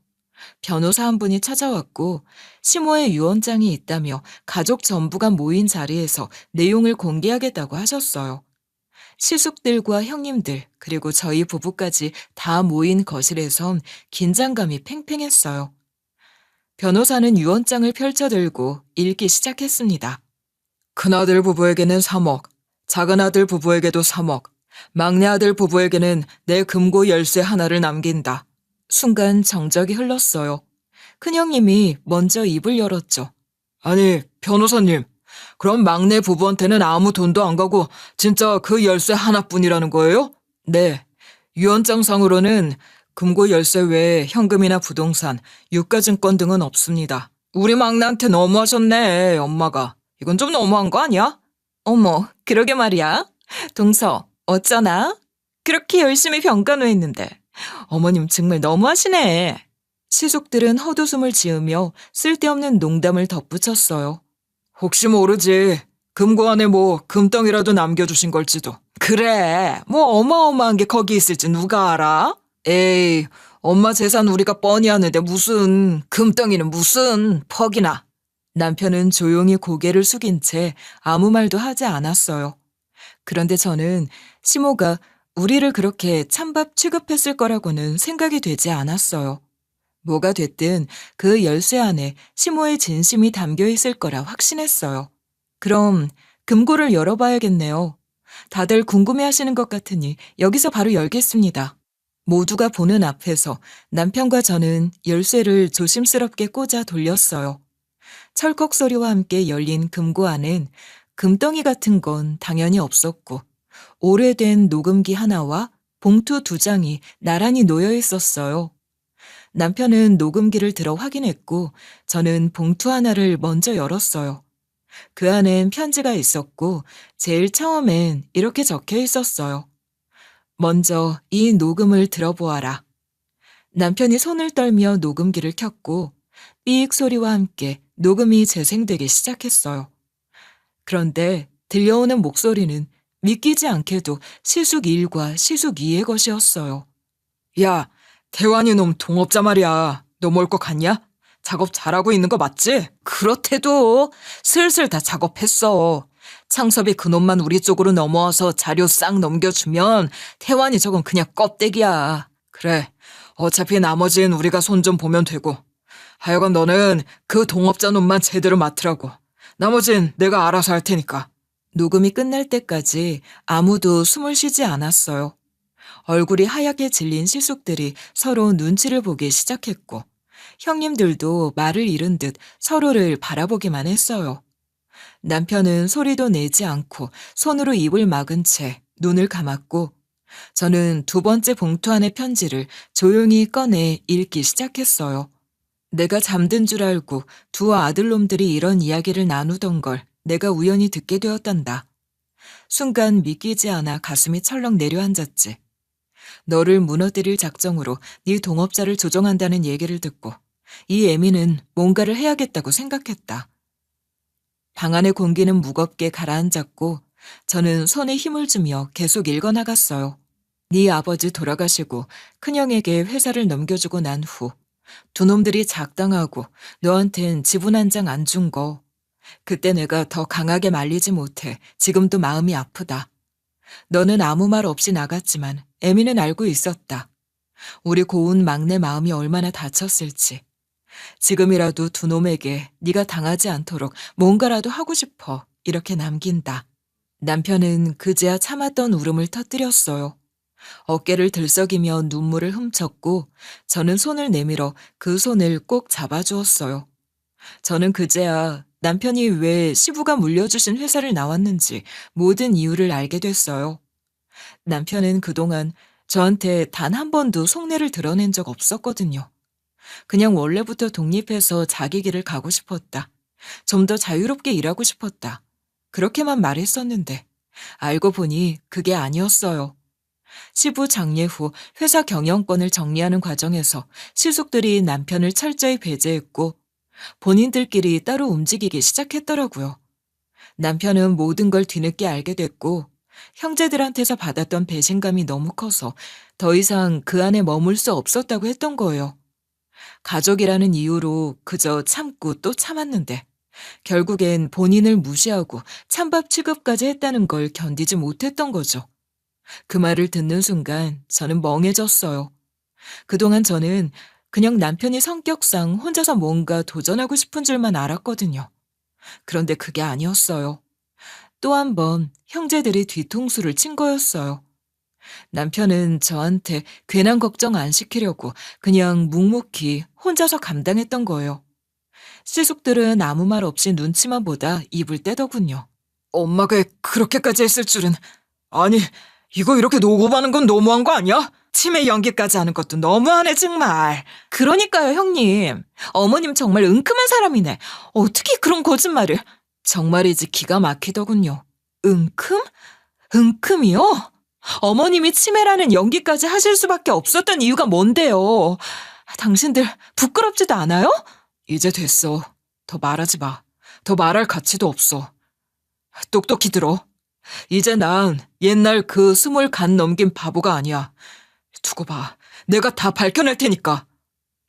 변호사 한 분이 찾아왔고 시모의 유언장이 있다며 가족 전부가 모인 자리에서 내용을 공개하겠다고 하셨어요. 시숙들과 형님들 그리고 저희 부부까지 다 모인 거실에선 긴장감이 팽팽했어요. 변호사는 유언장을 펼쳐들고 읽기 시작했습니다. 큰아들 부부에게는 3억, 작은아들 부부에게도 3억, 막내 아들 부부에게는 내 금고 열쇠 하나를 남긴다. 순간 정적이 흘렀어요. 큰형님이 먼저 입을 열었죠. 아니, 변호사님, 그럼 막내 부부한테는 아무 돈도 안 가고 진짜 그 열쇠 하나뿐이라는 거예요? 네. 유언장상으로는 금고 열쇠 외에 현금이나 부동산, 유가증권 등은 없습니다. 우리 막내한테 너무하셨네, 엄마가. 이건 좀 너무한 거 아니야? 어머, 그러게 말이야. 동서, 어쩌나? 그렇게 열심히 병간호했는데. 어머님 정말 너무하시네. 시숙들은 헛웃음을 지으며 쓸데없는 농담을 덧붙였어요. 혹시 모르지. 금고 안에 뭐 금덩이라도 남겨주신 걸지도. 그래, 뭐 어마어마한 게 거기 있을지 누가 알아? 에이, 엄마 재산 우리가 뻔히 아는데 무슨 금덩이는 무슨 퍽이나. 남편은 조용히 고개를 숙인 채 아무 말도 하지 않았어요. 그런데 저는 시모가 우리를 그렇게 찬밥 취급했을 거라고는 생각이 되지 않았어요. 뭐가 됐든 그 열쇠 안에 시모의 진심이 담겨 있을 거라 확신했어요. 그럼 금고를 열어봐야겠네요. 다들 궁금해하시는 것 같으니 여기서 바로 열겠습니다. 모두가 보는 앞에서 남편과 저는 열쇠를 조심스럽게 꽂아 돌렸어요. 철컥 소리와 함께 열린 금고 안엔 금덩이 같은 건 당연히 없었고 오래된 녹음기 하나와 봉투 2장이 나란히 놓여 있었어요. 남편은 녹음기를 들어 확인했고 저는 봉투 하나를 먼저 열었어요. 그 안엔 편지가 있었고 제일 처음엔 이렇게 적혀 있었어요. 먼저 이 녹음을 들어보아라. 남편이 손을 떨며 녹음기를 켰고 삐익 소리와 함께 녹음이 재생되기 시작했어요. 그런데 들려오는 목소리는 믿기지 않게도 시숙 1과 시숙 2의 것이었어요. 야, 대환이 놈 동업자 말이야. 너 뭘 것 같냐? 작업 잘하고 있는 거 맞지? 그렇대도 슬슬 다 작업했어. 창섭이 그놈만 우리 쪽으로 넘어와서 자료 싹 넘겨주면 태환이 저건 그냥 껍데기야. 그래, 어차피 나머지는 우리가 손 좀 보면 되고. 하여간 너는 그 동업자 놈만 제대로 맡으라고. 나머진 내가 알아서 할 테니까. 녹음이 끝날 때까지 아무도 숨을 쉬지 않았어요. 얼굴이 하얗게 질린 시숙들이 서로 눈치를 보기 시작했고 형님들도 말을 잃은 듯 서로를 바라보기만 했어요. 남편은 소리도 내지 않고 손으로 입을 막은 채 눈을 감았고 저는 2번째 봉투 안의 편지를 조용히 꺼내 읽기 시작했어요. 내가 잠든 줄 알고 2 아들놈들이 이런 이야기를 나누던 걸 내가 우연히 듣게 되었단다. 순간 믿기지 않아 가슴이 철렁 내려앉았지. 너를 무너뜨릴 작정으로 네 동업자를 조종한다는 얘기를 듣고 이 애미는 뭔가를 해야겠다고 생각했다. 방 안의 공기는 무겁게 가라앉았고 저는 손에 힘을 주며 계속 읽어나갔어요. 네 아버지 돌아가시고 큰형에게 회사를 넘겨주고 난 후 2 놈들이 작당하고 너한텐 지분 한 장 안 준 거. 그때 내가 더 강하게 말리지 못해 지금도 마음이 아프다. 너는 아무 말 없이 나갔지만 애미는 알고 있었다. 우리 고운 막내 마음이 얼마나 다쳤을지. 지금이라도 2 놈에게 네가 당하지 않도록 뭔가라도 하고 싶어 이렇게 남긴다. 남편은 그제야 참았던 울음을 터뜨렸어요. 어깨를 들썩이며 눈물을 훔쳤고 저는 손을 내밀어 그 손을 꼭 잡아주었어요. 저는 그제야 남편이 왜 시부가 물려주신 회사를 나왔는지 모든 이유를 알게 됐어요. 남편은 그동안 저한테 단 한 번도 속내를 드러낸 적 없었거든요. 그냥 원래부터 독립해서 자기 길을 가고 싶었다. 좀 더 자유롭게 일하고 싶었다. 그렇게만 말했었는데 알고 보니 그게 아니었어요. 시부 장례 후 회사 경영권을 정리하는 과정에서 시숙들이 남편을 철저히 배제했고 본인들끼리 따로 움직이기 시작했더라고요. 남편은 모든 걸 뒤늦게 알게 됐고 형제들한테서 받았던 배신감이 너무 커서 더 이상 그 안에 머물 수 없었다고 했던 거예요. 가족이라는 이유로 그저 참고 또 참았는데 결국엔 본인을 무시하고 찬밥 취급까지 했다는 걸 견디지 못했던 거죠. 그 말을 듣는 순간 저는 멍해졌어요. 그동안 저는 그냥 남편이 성격상 혼자서 뭔가 도전하고 싶은 줄만 알았거든요. 그런데 그게 아니었어요. 또 한 번 형제들이 뒤통수를 친 거였어요. 남편은 저한테 괜한 걱정 안 시키려고 그냥 묵묵히 혼자서 감당했던 거예요. 시숙들은 아무 말 없이 눈치만 보다 입을 떼더군요. 엄마가 그렇게까지 했을 줄은. 아니, 이거 이렇게 녹음하는 건 너무한 거 아니야? 치매 연기까지 하는 것도 너무하네 정말. 그러니까요 형님. 어머님 정말 은큼한 사람이네. 어떻게 그런 거짓말을. 정말이지 기가 막히더군요. 은큼? 은큼이요? 어머님이 치매라는 연기까지 하실 수밖에 없었던 이유가 뭔데요? 당신들 부끄럽지도 않아요? 이제 됐어. 더 말하지 마. 더 말할 가치도 없어. 똑똑히 들어. 이제 난 옛날 그 20간 넘긴 바보가 아니야. 두고 봐. 내가 다 밝혀낼 테니까.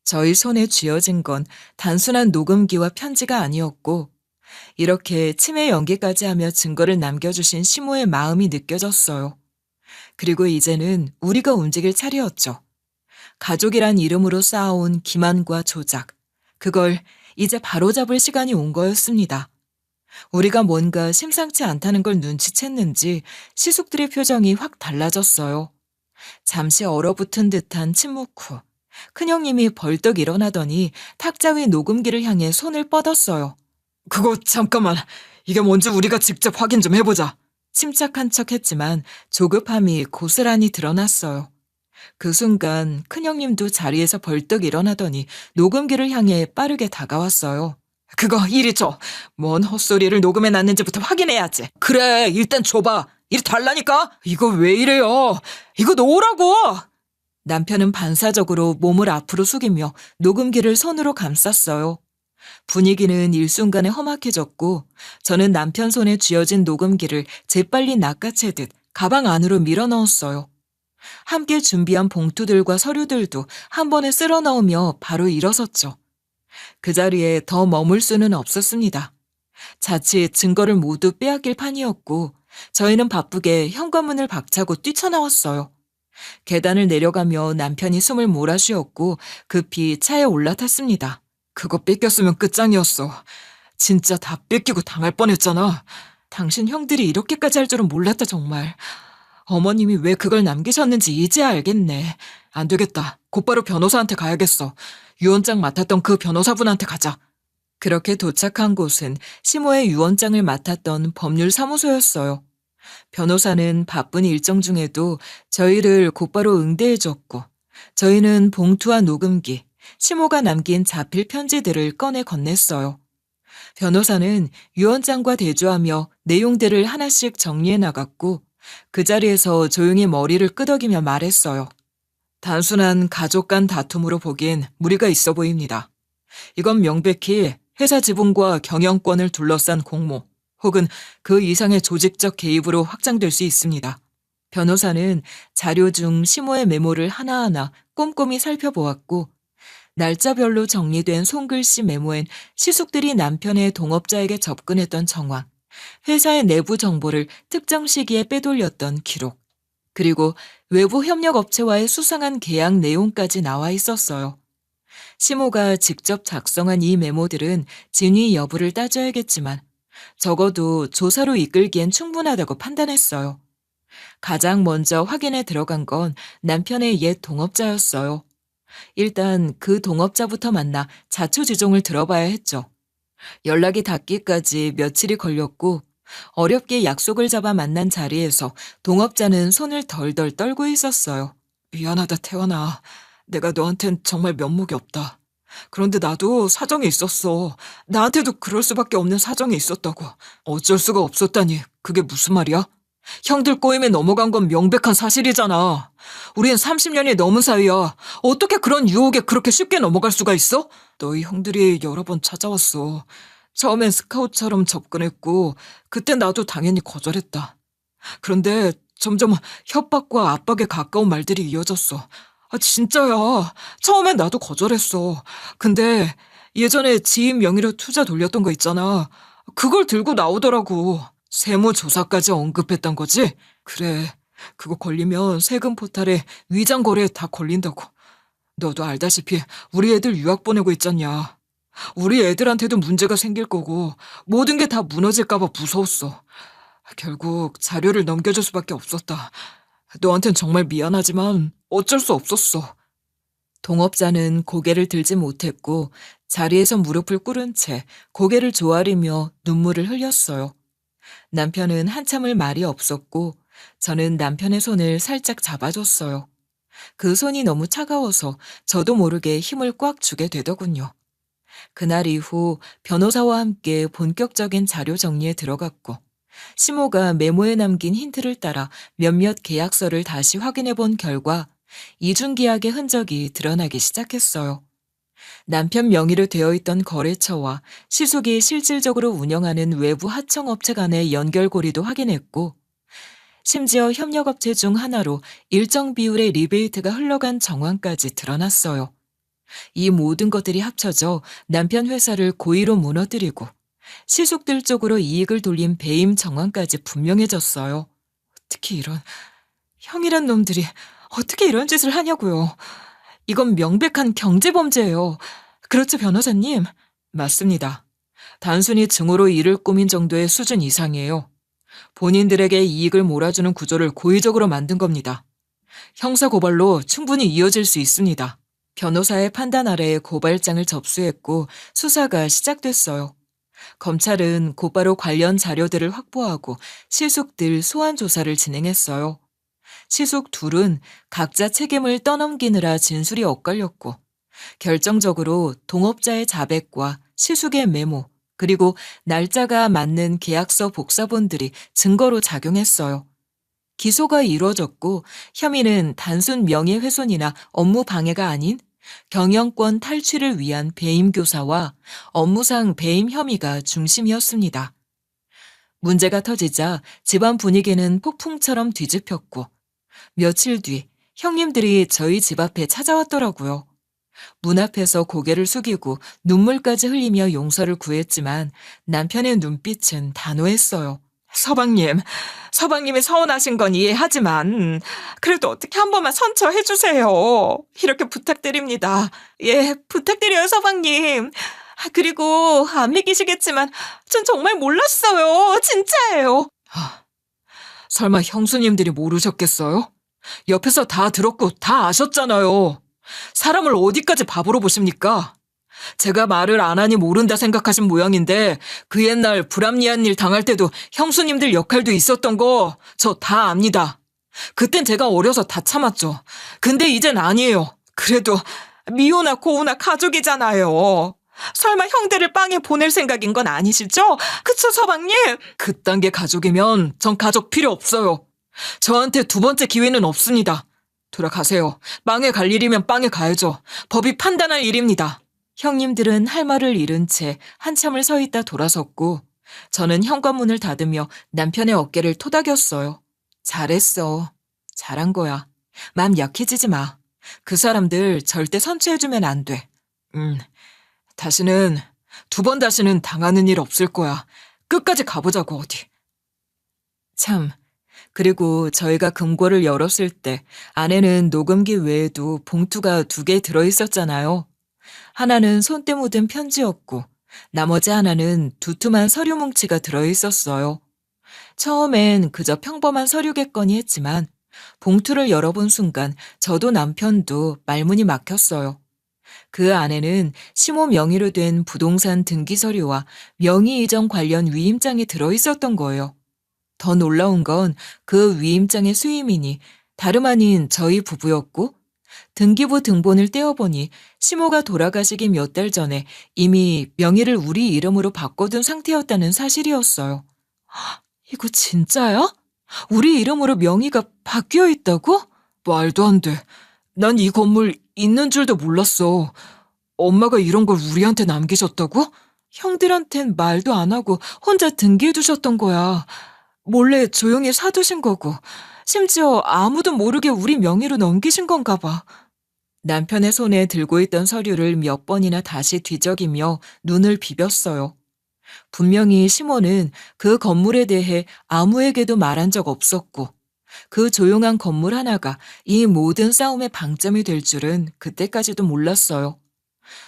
저희 손에 쥐어진 건 단순한 녹음기와 편지가 아니었고 이렇게 치매 연기까지 하며 증거를 남겨주신 시모의 마음이 느껴졌어요. 그리고 이제는 우리가 움직일 차례였죠. 가족이란 이름으로 쌓아온 기만과 조작. 그걸 이제 바로잡을 시간이 온 거였습니다. 우리가 뭔가 심상치 않다는 걸 눈치챘는지 시숙들의 표정이 확 달라졌어요. 잠시 얼어붙은 듯한 침묵 후 큰형님이 벌떡 일어나더니 탁자 위 녹음기를 향해 손을 뻗었어요. 그거 잠깐만. 이게 뭔지 우리가 직접 확인 좀 해보자. 침착한 척했지만 조급함이 고스란히 드러났어요. 그 순간 큰형님도 자리에서 벌떡 일어나더니 녹음기를 향해 빠르게 다가왔어요. 그거 이리 줘. 뭔 헛소리를 녹음해놨는지부터 확인해야지. 그래, 일단 줘봐. 이리 달라니까. 이거 왜 이래요. 이거 놓으라고. 남편은 반사적으로 몸을 앞으로 숙이며 녹음기를 손으로 감쌌어요. 분위기는 일순간에 험악해졌고 저는 남편 손에 쥐어진 녹음기를 재빨리 낚아채듯 가방 안으로 밀어넣었어요. 함께 준비한 봉투들과 서류들도 한 번에 쓸어 넣으며 바로 일어섰죠. 그 자리에 더 머물 수는 없었습니다. 자칫 증거를 모두 빼앗길 판이었고 저희는 바쁘게 현관문을 박차고 뛰쳐나왔어요. 계단을 내려가며 남편이 숨을 몰아쉬었고 급히 차에 올라탔습니다. 그거 뺏겼으면 끝장이었어. 진짜 다 뺏기고 당할 뻔했잖아. 당신 형들이 이렇게까지 할 줄은 몰랐다 정말. 어머님이 왜 그걸 남기셨는지 이제야 알겠네. 안 되겠다. 곧바로 변호사한테 가야겠어. 유언장 맡았던 그 변호사분한테 가자. 그렇게 도착한 곳은 시모의 유언장을 맡았던 법률사무소였어요. 변호사는 바쁜 일정 중에도 저희를 곧바로 응대해줬고 저희는 봉투와 녹음기, 시모가 남긴 자필 편지들을 꺼내 건넸어요. 변호사는 유언장과 대조하며 내용들을 하나씩 정리해 나갔고 그 자리에서 조용히 머리를 끄덕이며 말했어요. 단순한 가족 간 다툼으로 보기엔 무리가 있어 보입니다. 이건 명백히 회사 지분과 경영권을 둘러싼 공모 혹은 그 이상의 조직적 개입으로 확장될 수 있습니다. 변호사는 자료 중 시모의 메모를 하나하나 꼼꼼히 살펴보았고 날짜별로 정리된 손글씨 메모엔 시숙들이 남편의 동업자에게 접근했던 정황, 회사의 내부 정보를 특정 시기에 빼돌렸던 기록, 그리고 외부 협력업체와의 수상한 계약 내용까지 나와 있었어요. 시모가 직접 작성한 이 메모들은 진위 여부를 따져야겠지만 적어도 조사로 이끌기엔 충분하다고 판단했어요. 가장 먼저 확인에 들어간 건 남편의 옛 동업자였어요. 일단 그 동업자부터 만나 자초지종을 들어봐야 했죠. 연락이 닿기까지 며칠이 걸렸고 어렵게 약속을 잡아 만난 자리에서 동업자는 손을 덜덜 떨고 있었어요. 미안하다 태원아. 내가 너한텐 정말 면목이 없다. 그런데 나도 사정이 있었어. 나한테도 그럴 수밖에 없는 사정이 있었다고. 어쩔 수가 없었다니 그게 무슨 말이야? 형들 꼬임에 넘어간 건 명백한 사실이잖아. 우린 30년이 넘은 사이야. 어떻게 그런 유혹에 그렇게 쉽게 넘어갈 수가 있어? 너희 형들이 여러 번 찾아왔어. 처음엔 스카웃처럼 접근했고 그때 나도 당연히 거절했다. 그런데 점점 협박과 압박에 가까운 말들이 이어졌어. 진짜야. 처음엔 나도 거절했어. 근데 예전에 지인 명의로 투자 돌렸던 거 있잖아. 그걸 들고 나오더라고. 세무조사까지 언급했던 거지? 그래. 그거 걸리면 세금 포탈에 위장 거래에 다 걸린다고. 너도 알다시피 우리 애들 유학 보내고 있잖냐. 우리 애들한테도 문제가 생길 거고 모든 게 다 무너질까 봐 무서웠어. 결국 자료를 넘겨줄 수밖에 없었다. 너한텐 정말 미안하지만 어쩔 수 없었어. 동업자는 고개를 들지 못했고 자리에서 무릎을 꿇은 채 고개를 조아리며 눈물을 흘렸어요. 남편은 한참을 말이 없었고 저는 남편의 손을 살짝 잡아줬어요. 그 손이 너무 차가워서 저도 모르게 힘을 꽉 주게 되더군요. 그날 이후 변호사와 함께 본격적인 자료 정리에 들어갔고 시모가 메모에 남긴 힌트를 따라 몇몇 계약서를 다시 확인해 본 결과 이중계약의 흔적이 드러나기 시작했어요. 남편 명의로 되어 있던 거래처와 시숙이 실질적으로 운영하는 외부 하청업체 간의 연결고리도 확인했고 심지어 협력업체 중 하나로 일정 비율의 리베이트가 흘러간 정황까지 드러났어요. 이 모든 것들이 합쳐져 남편 회사를 고의로 무너뜨리고 시숙들 쪽으로 이익을 돌린 배임 정황까지 분명해졌어요. 형이란 놈들이 어떻게 이런 짓을 하냐고요. 이건 명백한 경제범죄예요. 그렇죠, 변호사님? 맞습니다. 단순히 증오로 일을 꾸민 정도의 수준 이상이에요. 본인들에게 이익을 몰아주는 구조를 고의적으로 만든 겁니다. 형사고발로 충분히 이어질 수 있습니다. 변호사의 판단 아래에 고발장을 접수했고 수사가 시작됐어요. 검찰은 곧바로 관련 자료들을 확보하고 시숙들 소환 조사를 진행했어요. 시숙 둘은 각자 책임을 떠넘기느라 진술이 엇갈렸고 결정적으로 동업자의 자백과 시숙의 메모 그리고 날짜가 맞는 계약서 복사본들이 증거로 작용했어요. 기소가 이루어졌고 혐의는 단순 명예훼손이나 업무 방해가 아닌 경영권 탈취를 위한 배임 교사와 업무상 배임 혐의가 중심이었습니다. 문제가 터지자 집안 분위기는 폭풍처럼 뒤집혔고 며칠 뒤 형님들이 저희 집 앞에 찾아왔더라고요. 문 앞에서 고개를 숙이고 눈물까지 흘리며 용서를 구했지만 남편의 눈빛은 단호했어요. 서방님이 서운하신 건 이해하지만 그래도 어떻게 한 번만 선처해 주세요. 이렇게 부탁드립니다. 예, 부탁드려요, 서방님. 그리고 안 믿기시겠지만 전 정말 몰랐어요. 진짜예요. 설마 형수님들이 모르셨겠어요? 옆에서 다 들었고 다 아셨잖아요. 사람을 어디까지 바보로 보십니까? 제가 말을 안 하니 모른다 생각하신 모양인데 그 옛날 불합리한 일 당할 때도 형수님들 역할도 있었던 거 저 다 압니다. 그땐 제가 어려서 다 참았죠. 근데 이젠 아니에요. 그래도 미호나 고우나 가족이잖아요. 설마 형들을 빵에 보낼 생각인 건 아니시죠? 그쵸, 서방님? 그딴 게 가족이면 전 가족 필요 없어요. 저한테 두 번째 기회는 없습니다. 돌아가세요. 빵에 갈 일이면 빵에 가야죠. 법이 판단할 일입니다. 형님들은 할 말을 잃은 채 한참을 서 있다 돌아섰고 저는 현관문을 닫으며 남편의 어깨를 토닥였어요. 잘했어. 잘한 거야. 마음 약해지지 마. 그 사람들 절대 선처해주면 안 돼. 두 번 다시는 당하는 일 없을 거야. 끝까지 가보자고 어디. 참, 그리고 저희가 금고를 열었을 때 안에는 녹음기 외에도 봉투가 2개 들어있었잖아요. 하나는 손때 묻은 편지였고 나머지 하나는 두툼한 서류 뭉치가 들어있었어요. 처음엔 그저 평범한 서류겠거니 했지만 봉투를 열어본 순간 저도 남편도 말문이 막혔어요. 그 안에는 시모 명의로 된 부동산 등기 서류와 명의 이전 관련 위임장이 들어있었던 거예요. 더 놀라운 건 그 위임장의 수임인이 다름 아닌 저희 부부였고 등기부 등본을 떼어보니 시모가 돌아가시기 몇 달 전에 이미 명의를 우리 이름으로 바꿔둔 상태였다는 사실이었어요. 이거 진짜야? 우리 이름으로 명의가 바뀌어 있다고? 말도 안 돼. 난 이 건물 있는 줄도 몰랐어. 엄마가 이런 걸 우리한테 남기셨다고? 형들한텐 말도 안 하고 혼자 등기해 두셨던 거야. 몰래 조용히 사두신 거고, 심지어 아무도 모르게 우리 명의로 넘기신 건가 봐. 남편의 손에 들고 있던 서류를 몇 번이나 다시 뒤적이며 눈을 비볐어요. 분명히 시몬은 그 건물에 대해 아무에게도 말한 적 없었고, 그 조용한 건물 하나가 이 모든 싸움의 방점이 될 줄은 그때까지도 몰랐어요.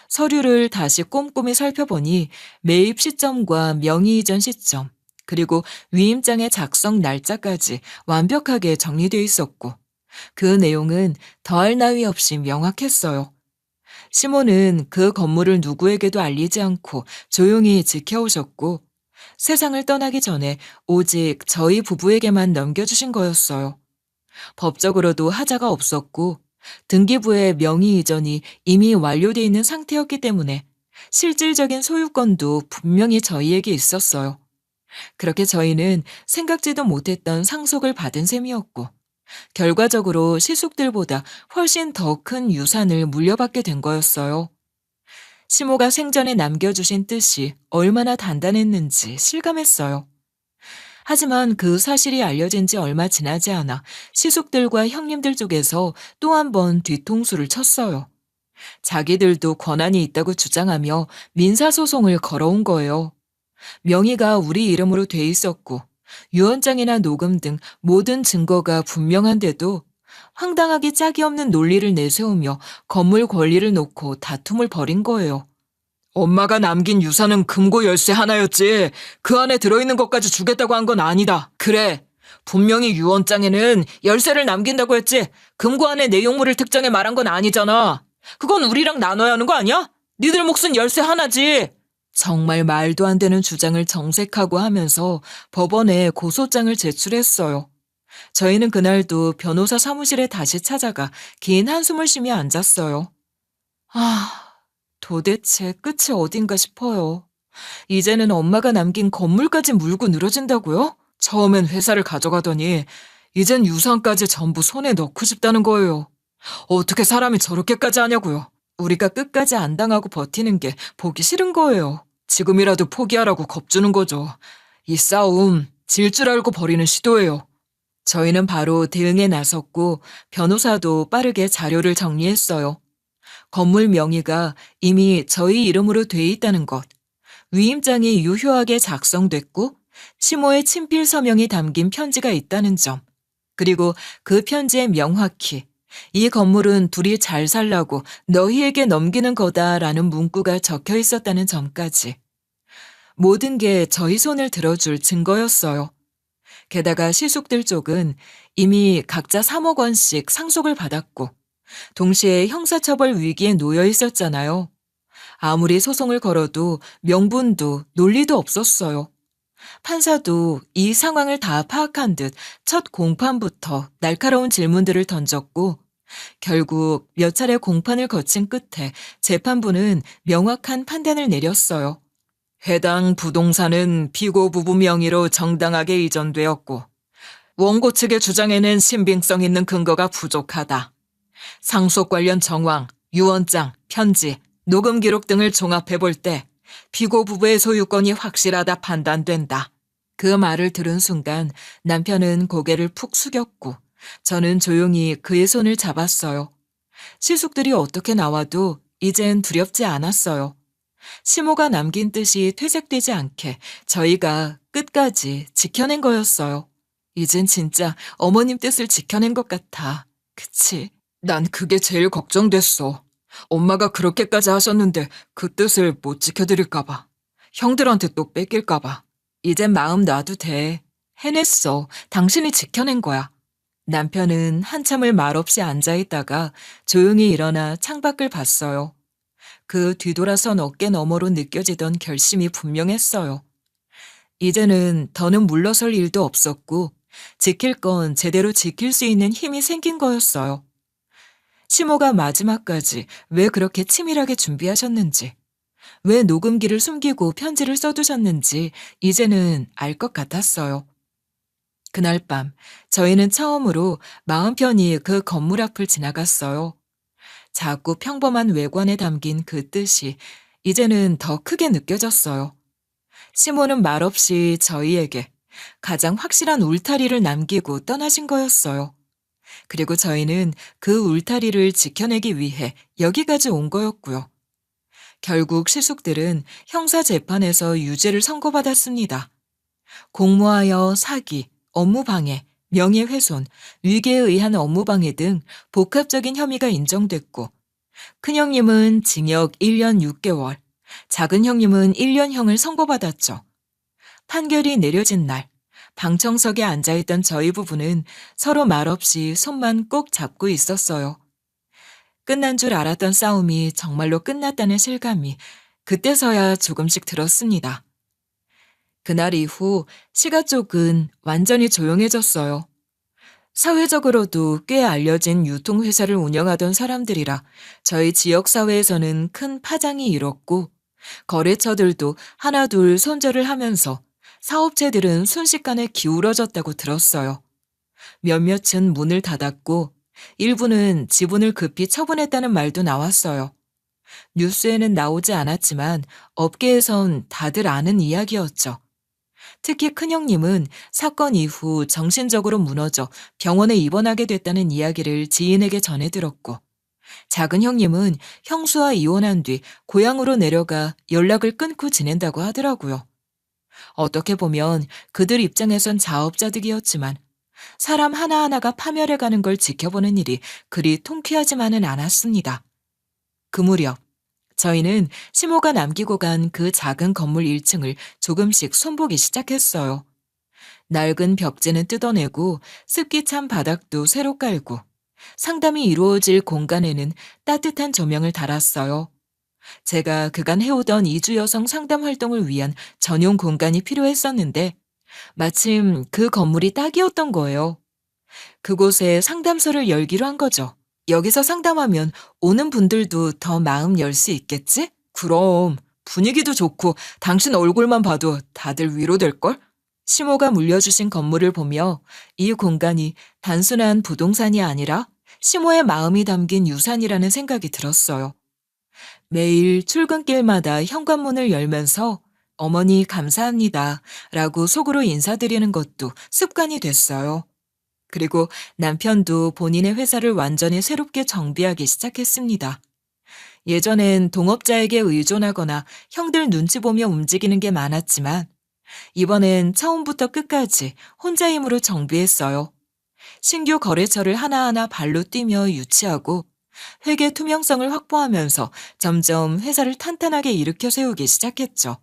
서류를 다시 꼼꼼히 살펴보니 매입 시점과 명의 이전 시점, 그리고 위임장의 작성 날짜까지 완벽하게 정리되어 있었고, 그 내용은 더할 나위 없이 명확했어요. 시몬은 그 건물을 누구에게도 알리지 않고 조용히 지켜오셨고, 세상을 떠나기 전에 오직 저희 부부에게만 넘겨주신 거였어요. 법적으로도 하자가 없었고, 등기부의 명의 이전이 이미 완료돼 있는 상태였기 때문에 실질적인 소유권도 분명히 저희에게 있었어요. 그렇게 저희는 생각지도 못했던 상속을 받은 셈이었고, 결과적으로 시숙들보다 훨씬 더 큰 유산을 물려받게 된 거였어요. 시모가 생전에 남겨주신 뜻이 얼마나 단단했는지 실감했어요. 하지만 그 사실이 알려진 지 얼마 지나지 않아 시숙들과 형님들 쪽에서 또 한 번 뒤통수를 쳤어요. 자기들도 권한이 있다고 주장하며 민사소송을 걸어온 거예요. 명의가 우리 이름으로 돼 있었고, 유언장이나 녹음 등 모든 증거가 분명한데도 황당하게 짝이 없는 논리를 내세우며 건물 권리를 놓고 다툼을 벌인 거예요. 엄마가 남긴 유산은 금고 열쇠 하나였지 그 안에 들어있는 것까지 주겠다고 한 건 아니다. 그래, 분명히 유언장에는 열쇠를 남긴다고 했지 금고 안에 내용물을 특정해 말한 건 아니잖아. 그건 우리랑 나눠야 하는 거 아니야? 니들 몫은 열쇠 하나지. 정말 말도 안 되는 주장을 정색하고 하면서 법원에 고소장을 제출했어요. 저희는 그날도 변호사 사무실에 다시 찾아가 긴 한숨을 쉬며 앉았어요. 도대체 끝이 어딘가 싶어요. 이제는 엄마가 남긴 건물까지 물고 늘어진다고요? 처음엔 회사를 가져가더니 이젠 유산까지 전부 손에 넣고 싶다는 거예요. 어떻게 사람이 저렇게까지 하냐고요. 우리가 끝까지 안 당하고 버티는 게 보기 싫은 거예요. 지금이라도 포기하라고 겁주는 거죠. 이 싸움 질 줄 알고 벌이는 시도예요. 저희는 바로 대응에 나섰고 변호사도 빠르게 자료를 정리했어요. 건물 명의가 이미 저희 이름으로 돼 있다는 것, 위임장이 유효하게 작성됐고 시모의 친필 서명이 담긴 편지가 있다는 점, 그리고 그 편지에 명확히 이 건물은 둘이 잘 살라고 너희에게 넘기는 거다라는 문구가 적혀 있었다는 점까지. 모든 게 저희 손을 들어줄 증거였어요. 게다가 시숙들 쪽은 이미 각자 3억 원씩 상속을 받았고 동시에 형사처벌 위기에 놓여 있었잖아요. 아무리 소송을 걸어도 명분도 논리도 없었어요. 판사도 이 상황을 다 파악한 듯 첫 공판부터 날카로운 질문들을 던졌고 결국 몇 차례 공판을 거친 끝에 재판부는 명확한 판단을 내렸어요. 해당 부동산은 피고 부부 명의로 정당하게 이전되었고 원고 측의 주장에는 신빙성 있는 근거가 부족하다. 상속 관련 정황, 유언장, 편지, 녹음 기록 등을 종합해 볼 때 피고 부부의 소유권이 확실하다 판단된다. 그 말을 들은 순간 남편은 고개를 푹 숙였고 저는 조용히 그의 손을 잡았어요. 시숙들이 어떻게 나와도 이젠 두렵지 않았어요. 시모가 남긴 뜻이 퇴색되지 않게 저희가 끝까지 지켜낸 거였어요. 이젠 진짜 어머님 뜻을 지켜낸 것 같아. 그치? 난 그게 제일 걱정됐어. 엄마가 그렇게까지 하셨는데 그 뜻을 못 지켜드릴까 봐. 형들한테 또 뺏길까 봐. 이젠 마음 놔도 돼. 해냈어. 당신이 지켜낸 거야. 남편은 한참을 말없이 앉아있다가 조용히 일어나 창밖을 봤어요. 그 뒤돌아선 어깨 너머로 느껴지던 결심이 분명했어요. 이제는 더는 물러설 일도 없었고 지킬 건 제대로 지킬 수 있는 힘이 생긴 거였어요. 시모가 마지막까지 왜 그렇게 치밀하게 준비하셨는지, 왜 녹음기를 숨기고 편지를 써두셨는지 이제는 알 것 같았어요. 그날 밤 저희는 처음으로 마음 편히 그 건물 앞을 지나갔어요. 작고 평범한 외관에 담긴 그 뜻이 이제는 더 크게 느껴졌어요. 시모는 말없이 저희에게 가장 확실한 울타리를 남기고 떠나신 거였어요. 그리고 저희는 그 울타리를 지켜내기 위해 여기까지 온 거였고요. 결국 실속들은 형사재판에서 유죄를 선고받았습니다. 공모하여 사기, 업무방해, 명예훼손, 위계에 의한 업무방해 등 복합적인 혐의가 인정됐고, 큰형님은 징역 1년 6개월, 작은 형님은 1년형을 선고받았죠. 판결이 내려진 날, 방청석에 앉아있던 저희 부부는 서로 말없이 손만 꼭 잡고 있었어요. 끝난 줄 알았던 싸움이 정말로 끝났다는 실감이 그때서야 조금씩 들었습니다. 그날 이후 시가 쪽은 완전히 조용해졌어요. 사회적으로도 꽤 알려진 유통회사를 운영하던 사람들이라 저희 지역사회에서는 큰 파장이 일었고, 거래처들도 하나둘 손절을 하면서 사업체들은 순식간에 기울어졌다고 들었어요. 몇몇은 문을 닫았고 일부는 지분을 급히 처분했다는 말도 나왔어요. 뉴스에는 나오지 않았지만 업계에선 다들 아는 이야기였죠. 특히 큰형님은 사건 이후 정신적으로 무너져 병원에 입원하게 됐다는 이야기를 지인에게 전해 들었고, 작은 형님은 형수와 이혼한 뒤 고향으로 내려가 연락을 끊고 지낸다고 하더라고요. 어떻게 보면 그들 입장에선 자업자득이었지만 사람 하나하나가 파멸해가는 걸 지켜보는 일이 그리 통쾌하지만은 않았습니다. 그 무렵 저희는 시모가 남기고 간 그 작은 건물 1층을 조금씩 손보기 시작했어요. 낡은 벽지는 뜯어내고 습기 찬 바닥도 새로 깔고 상담이 이루어질 공간에는 따뜻한 조명을 달았어요. 제가 그간 해오던 이주 여성 상담 활동을 위한 전용 공간이 필요했었는데 마침 그 건물이 딱이었던 거예요. 그곳에 상담소를 열기로 한 거죠. 여기서 상담하면 오는 분들도 더 마음 열 수 있겠지? 그럼 분위기도 좋고 당신 얼굴만 봐도 다들 위로될걸? 시모가 물려주신 건물을 보며 이 공간이 단순한 부동산이 아니라 시모의 마음이 담긴 유산이라는 생각이 들었어요. 매일 출근길마다 현관문을 열면서 어머니 감사합니다 라고 속으로 인사드리는 것도 습관이 됐어요. 그리고 남편도 본인의 회사를 완전히 새롭게 정비하기 시작했습니다. 예전엔 동업자에게 의존하거나 형들 눈치 보며 움직이는 게 많았지만 이번엔 처음부터 끝까지 혼자 힘으로 정비했어요. 신규 거래처를 하나하나 발로 뛰며 유치하고 회계 투명성을 확보하면서 점점 회사를 탄탄하게 일으켜 세우기 시작했죠.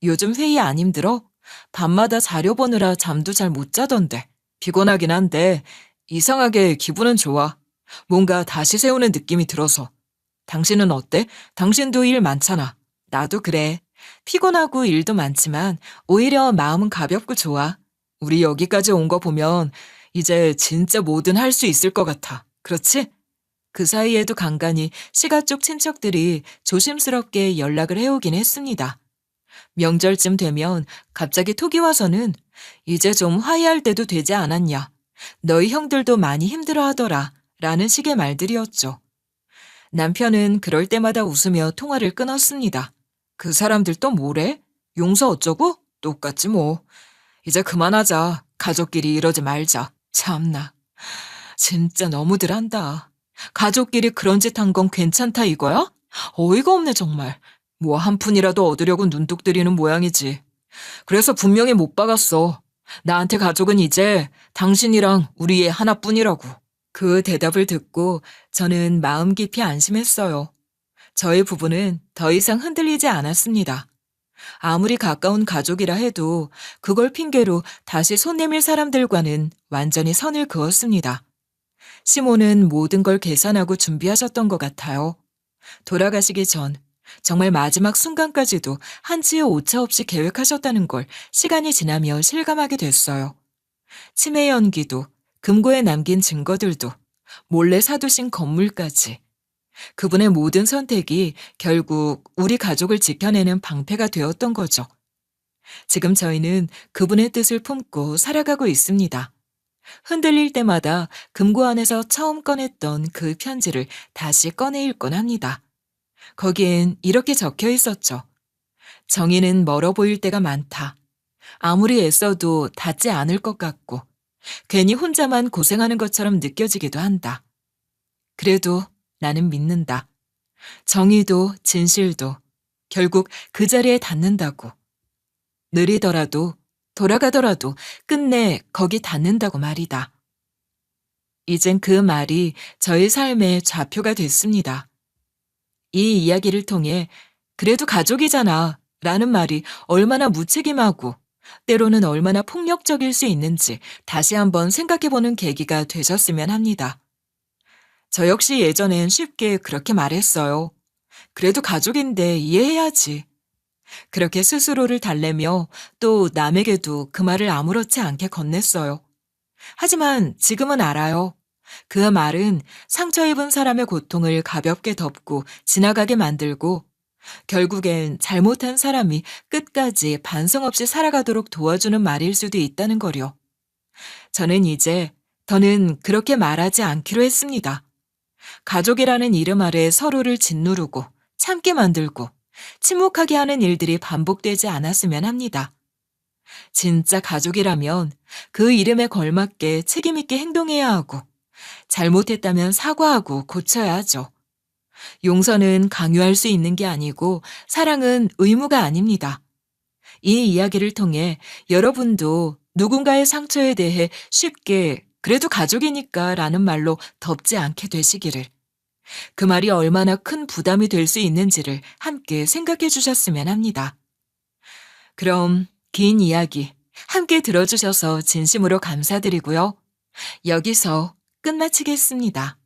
요즘 회의 안 힘들어? 밤마다 자료 보느라 잠도 잘 못 자던데. 피곤하긴 한데 이상하게 기분은 좋아. 뭔가 다시 세우는 느낌이 들어서. 당신은 어때? 당신도 일 많잖아. 나도 그래. 피곤하고 일도 많지만 오히려 마음은 가볍고 좋아. 우리 여기까지 온 거 보면 이제 진짜 뭐든 할 수 있을 것 같아. 그렇지? 그 사이에도 간간히 시가 쪽 친척들이 조심스럽게 연락을 해오긴 했습니다. 명절쯤 되면 갑자기 톡이 와서는 이제 좀 화해할 때도 되지 않았냐. 너희 형들도 많이 힘들어하더라. 라는 식의 말들이었죠. 남편은 그럴 때마다 웃으며 통화를 끊었습니다. 그 사람들 또 뭐래? 용서 어쩌고? 똑같지 뭐. 이제 그만하자. 가족끼리 이러지 말자. 참나. 진짜 너무들 한다. 가족끼리 그런 짓 한 건 괜찮다 이거야? 어이가 없네 정말. 뭐 한 푼이라도 얻으려고 눈독 들이는 모양이지. 그래서 분명히 못 박았어. 나한테 가족은 이제 당신이랑 우리 애 하나뿐이라고. 그 대답을 듣고 저는 마음 깊이 안심했어요. 저희 부부는 더 이상 흔들리지 않았습니다. 아무리 가까운 가족이라 해도 그걸 핑계로 다시 손 내밀 사람들과는 완전히 선을 그었습니다. 시모는 모든 걸 계산하고 준비하셨던 것 같아요. 돌아가시기 전 정말 마지막 순간까지도 한치의 오차 없이 계획하셨다는 걸 시간이 지나며 실감하게 됐어요. 치매 연기도, 금고에 남긴 증거들도, 몰래 사두신 건물까지. 그분의 모든 선택이 결국 우리 가족을 지켜내는 방패가 되었던 거죠. 지금 저희는 그분의 뜻을 품고 살아가고 있습니다. 흔들릴 때마다 금고 안에서 처음 꺼냈던 그 편지를 다시 꺼내 읽곤 합니다. 거기엔 이렇게 적혀 있었죠. 정의는 멀어 보일 때가 많다. 아무리 애써도 닿지 않을 것 같고 괜히 혼자만 고생하는 것처럼 느껴지기도 한다. 그래도 나는 믿는다. 정의도 진실도 결국 그 자리에 닿는다고. 느리더라도 돌아가더라도 끝내 거기 닿는다고 말이다. 이젠 그 말이 저의 삶의 좌표가 됐습니다. 이 이야기를 통해 그래도 가족이잖아 라는 말이 얼마나 무책임하고 때로는 얼마나 폭력적일 수 있는지 다시 한번 생각해보는 계기가 되셨으면 합니다. 저 역시 예전엔 쉽게 그렇게 말했어요. 그래도 가족인데 이해해야지. 그렇게 스스로를 달래며 또 남에게도 그 말을 아무렇지 않게 건넸어요. 하지만 지금은 알아요. 그 말은 상처 입은 사람의 고통을 가볍게 덮고 지나가게 만들고 결국엔 잘못한 사람이 끝까지 반성 없이 살아가도록 도와주는 말일 수도 있다는 거요. 저는 이제 더는 그렇게 말하지 않기로 했습니다. 가족이라는 이름 아래 서로를 짓누르고 참게 만들고 침묵하게 하는 일들이 반복되지 않았으면 합니다. 진짜 가족이라면 그 이름에 걸맞게 책임있게 행동해야 하고 잘못했다면 사과하고 고쳐야 하죠. 용서는 강요할 수 있는 게 아니고 사랑은 의무가 아닙니다. 이 이야기를 통해 여러분도 누군가의 상처에 대해 쉽게 그래도 가족이니까 라는 말로 덮지 않게 되시기를, 그 말이 얼마나 큰 부담이 될 수 있는지를 함께 생각해 주셨으면 합니다. 그럼 긴 이야기 함께 들어주셔서 진심으로 감사드리고요. 여기서 끝마치겠습니다.